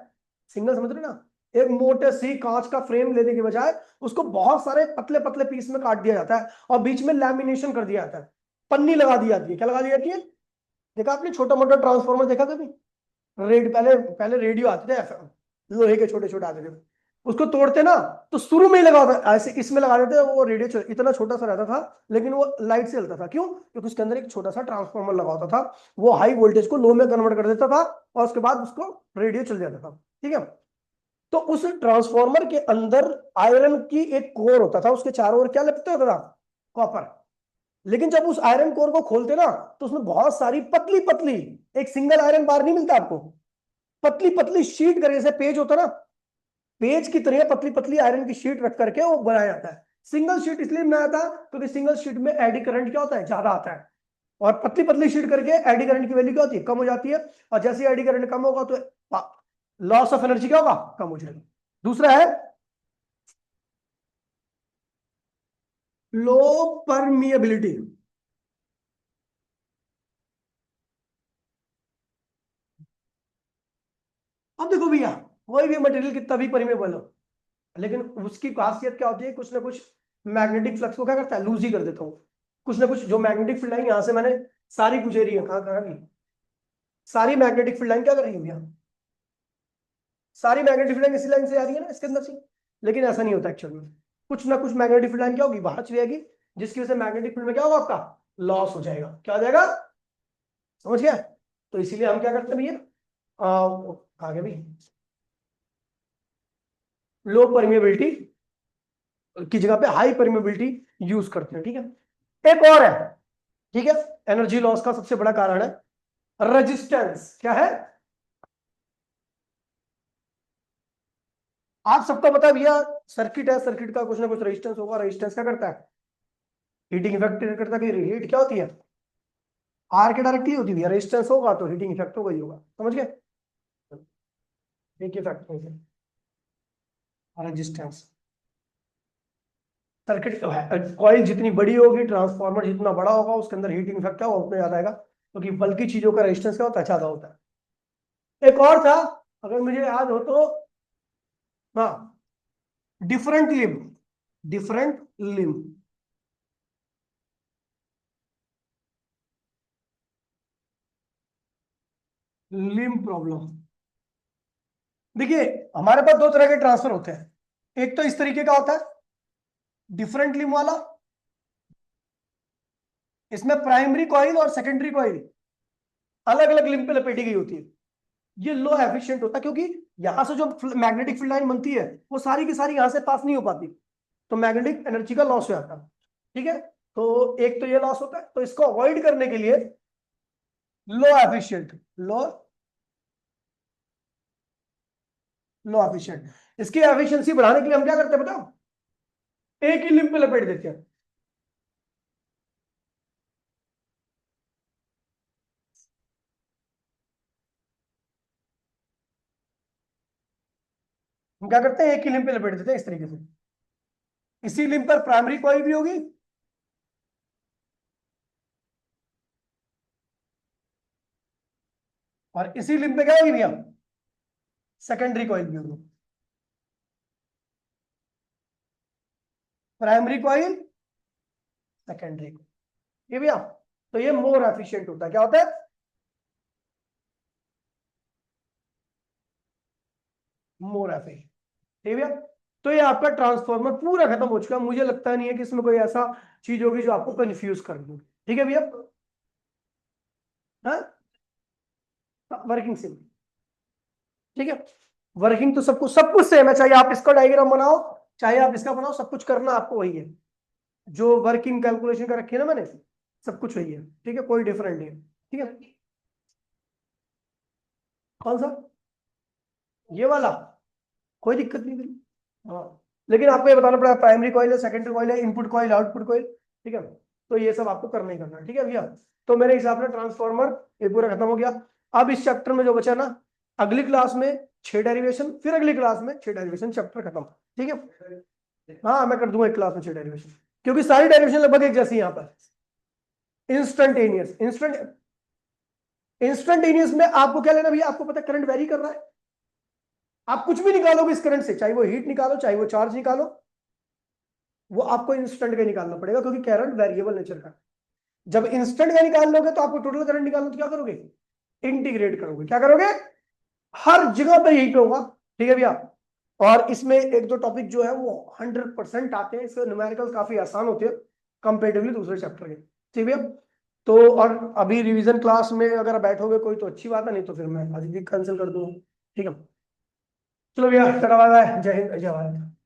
सिंगल समझ रहे ना, एक मोटे सी कांच का फ्रेम लेने के बजाय उसको बहुत सारे पतले पतले पीस में काट दिया जाता है और बीच में लैमिनेशन कर दिया जाता है, पन्नी लगा दी जाती है। क्या लगा दी जाती है, देखा आपने छोटा मोटा ट्रांसफॉर्मर देखा कभी, पहले पहले रेडियो आते थे FM, लोहे के छोटे छोटे आते थे, उसको तोड़ते ना तो शुरू में ही लगा होता ऐसे इसमें लगा देते, वो रेडियो इतना छोटा सा रहता था, लेकिन वो लाइट से चलता था। क्यों, क्योंकि उसके अंदर एक छोटा सा ट्रांसफार्मर लगा होता था, वो हाई वोल्टेज को लो में कन्वर्ट कर देता था और उसके बाद उसको रेडियो चल जाता था। ठीक है। तो उस ट्रांसफार्मर के अंदर आयरन की एक कोर होता था, उसके चारों ओर क्या लिपटा होता था, कॉपर। लेकिन जब उस आयरन कोर को खोलते ना तो उसमें बहुत सारी पतली पतली, एक सिंगल आयरन बार नहीं मिलता आपको, पतली पतली शीट करके, जैसे पेज होता ना, पेज की तरह पतली पतली आयरन की शीट रख करके वो बनाया जाता है। सिंगल शीट इसलिए बनाया था क्योंकि सिंगल शीट में एडी करंट क्या होता है, ज्यादा आता है। और पतली पतली शीट करके एडी करंट की वैल्यू क्या होती है, कम हो जाती है। और जैसे एडी करंट कम होगा तो लॉस ऑफ एनर्जी क्या होगा, कम हो जाएगा। दूसरा है लो परमिएबिलिटी। अब देखो भैया, कोई भी मटेरियल कितना भी परमिएबल हो, लेकिन उसकी खासियत क्या होती है, कुछ ना कुछ मैग्नेटिक फ्लक्स को क्या करता है, लूज ही कर देता हूँ। कुछ ना कुछ जो मैग्नेटिक फील्ड लाइन यहां से मैंने सारी गुजेरी है, कहाँ कहाँ की सारी मैग्नेटिक फील्ड लाइन क्या कर रही है भैया, सारी मैग्नेटिक फील्ड लाइन इसी लाइन से आ रही है ना, इसके अंदर से। लेकिन ऐसा नहीं होता एक्चुअल में, कुछ ना कुछ मैग्नेटिक फील्ड लाइन क्या होगी, बाहर चली जाएगी, जिसकी वजह से मैग्नेटिक फील्ड में क्या होगा, आपका लॉस हो जाएगा। क्या हो जाएगा, समझ गया। तो इसीलिए हम क्या करते हैं भैया, आगे भी लो परमिएबिलिटी की जगह पे हाई परमिएबिलिटी यूज करते हैं। ठीक है। एक और है, ठीक है, एनर्जी लॉस का सबसे बड़ा कारण है रेजिस्टेंस। क्या है, आप सबको पता है भैया, सर्किट है, सर्किट का कुछ ना कुछ रेजिस्टेंस होगा, रेजिस्टेंस क्या करता है, हीटिंग इफेक्ट करता है कि हीट क्या होती है, आर के डायरेक्टली होती है, रेजिस्टेंस होगा तो हीटिंग इफेक्ट होगा ही होगा, समझ गए? एक इफेक्ट होगा रेजिस्टेंस। सर्किट कॉइल जितनी बड़ी होगी, ट्रांसफार्मर जितना बड़ा होगा, उसके अंदर हीटिंग इफेक्ट क्या होगा उतना ज्यादा आएगा, क्योंकि बल्कि चीजों का रेजिस्टेंस क्या होता है, ज्यादा होता है। एक और था, अगर मुझे याद हो तो, हाँ, डिफरेंट लिम, डिफरेंट लिम। लिम प्रॉब्लम, देखिए हमारे पास दो तरह के ट्रांसफर होते हैं। एक तो इस तरीके का होता है डिफरेंट लिम वाला, इसमें प्राइमरी कॉइल और सेकेंडरी कॉइल अलग अलग लिम पे लपेटी गई होती है। ये लो एफिशिएंट होता है, क्योंकि यहां से जो मैग्नेटिक फील्ड लाइन बनती है वो सारी की सारी यहां से पास नहीं हो पाती, तो मैग्नेटिक एनर्जी का लॉस हो जाता है। ठीक है, तो एक तो ये लॉस होता है, तो इसको अवॉइड करने के लिए लो एफिशिएंट, लो लो एफिशिएंट, इसकी एफिशिएंसी बढ़ाने के लिए हम क्या करते हैं बताओ, एक ही लिंब पे लपेट देते हैं। हम क्या करते हैं, एक ही लिंब पे लपेट देते हैं इस तरीके से। इसी लिंब पर प्राइमरी कॉइल भी होगी, और इसी लिंब पे क्या होगी भैया, सेकेंडरी कॉइल भी होगी। प्राइमरी कॉइल, सेकेंडरी कॉइल, ये भैया, तो ये मोर एफिशिएंट होता है। क्या होता है, मोर एफिशिएंट। ठीक है भैया, तो ये आपका ट्रांसफॉर्मर पूरा खत्म हो चुका है। मुझे लगता नहीं है कि इसमें कोई ऐसा चीज होगी जो आपको कंफ्यूज कर दे। ठीक है भैया, हाँ, वर्किंग से, ठीक है, वर्किंग तो सब कुछ सेम है, चाहे आप इसका डायग्राम बनाओ चाहे आप इसका बनाओ, सब कुछ करना आपको वही है। जो वर्किंग कैलकुलेशन का रखी है ना मैंने, सब कुछ वही है। ठीक है, कोई डिफरेंट नहीं है। ठीक है, कौन सा, ये वाला, कोई दिक्कत नहीं थी। हाँ, लेकिन आपको ये बताना पड़ेगा प्राइमरी कॉइल है, सेकेंडरी कॉइल है, इनपुट कॉइल, आउटपुट कॉइल। ठीक है, तो ये सब आपको करना ही करना है। ठीक है भैया, तो मेरे हिसाब से ट्रांसफॉर्मर ये पूरा खत्म हो गया। अब इस चैप्टर में जो बचा ना, अगली क्लास में 6 डेरिवेशन, फिर अगली क्लास में 6 डेरिवेशन, चैप्टर खत्म। ठीक है, हाँ मैं कर दूंगा एक क्लास में 6 डेरिवेशन, क्योंकि सारी डेरिवेशन लगभग एक जैसी यहाँ पर। इंस्टेंटेनियस, इंस्टेंटेनियस में आपको क्या लेना भैया, आपको पता है करंट वेरी कर रहा है, आप कुछ भी निकालोगे इस करंट से, चाहे वो हीट निकालो चाहे वो चार्ज निकालो, वो आपको इंस्टेंट का निकालना पड़ेगा, क्योंकि करंट वेरिएबल नेचर का है। जब इंस्टेंट का निकाल लोगे तो आपको टोटल करंट निकालना, तो क्या करोगे, इंटीग्रेट करोगे। क्या करोगे, हर जगह पर यही पे होगा। ठीक है भैया, और इसमें एक दो टॉपिक जो है वो 100% आते हैं, इसके न्यूमेरिकल काफी आसान होते हैं कंपेरेटिवली दूसरे चैप्टर के। ठीक है भैया, तो और अभी रिवीजन क्लास में अगर बैठोगे कोई तो अच्छी बात है, नहीं तो फिर मैं आज भी कैंसिल कर दूंगा। ठीक है, चलो भैया, बाय बाय, जय हिंद जय भारत।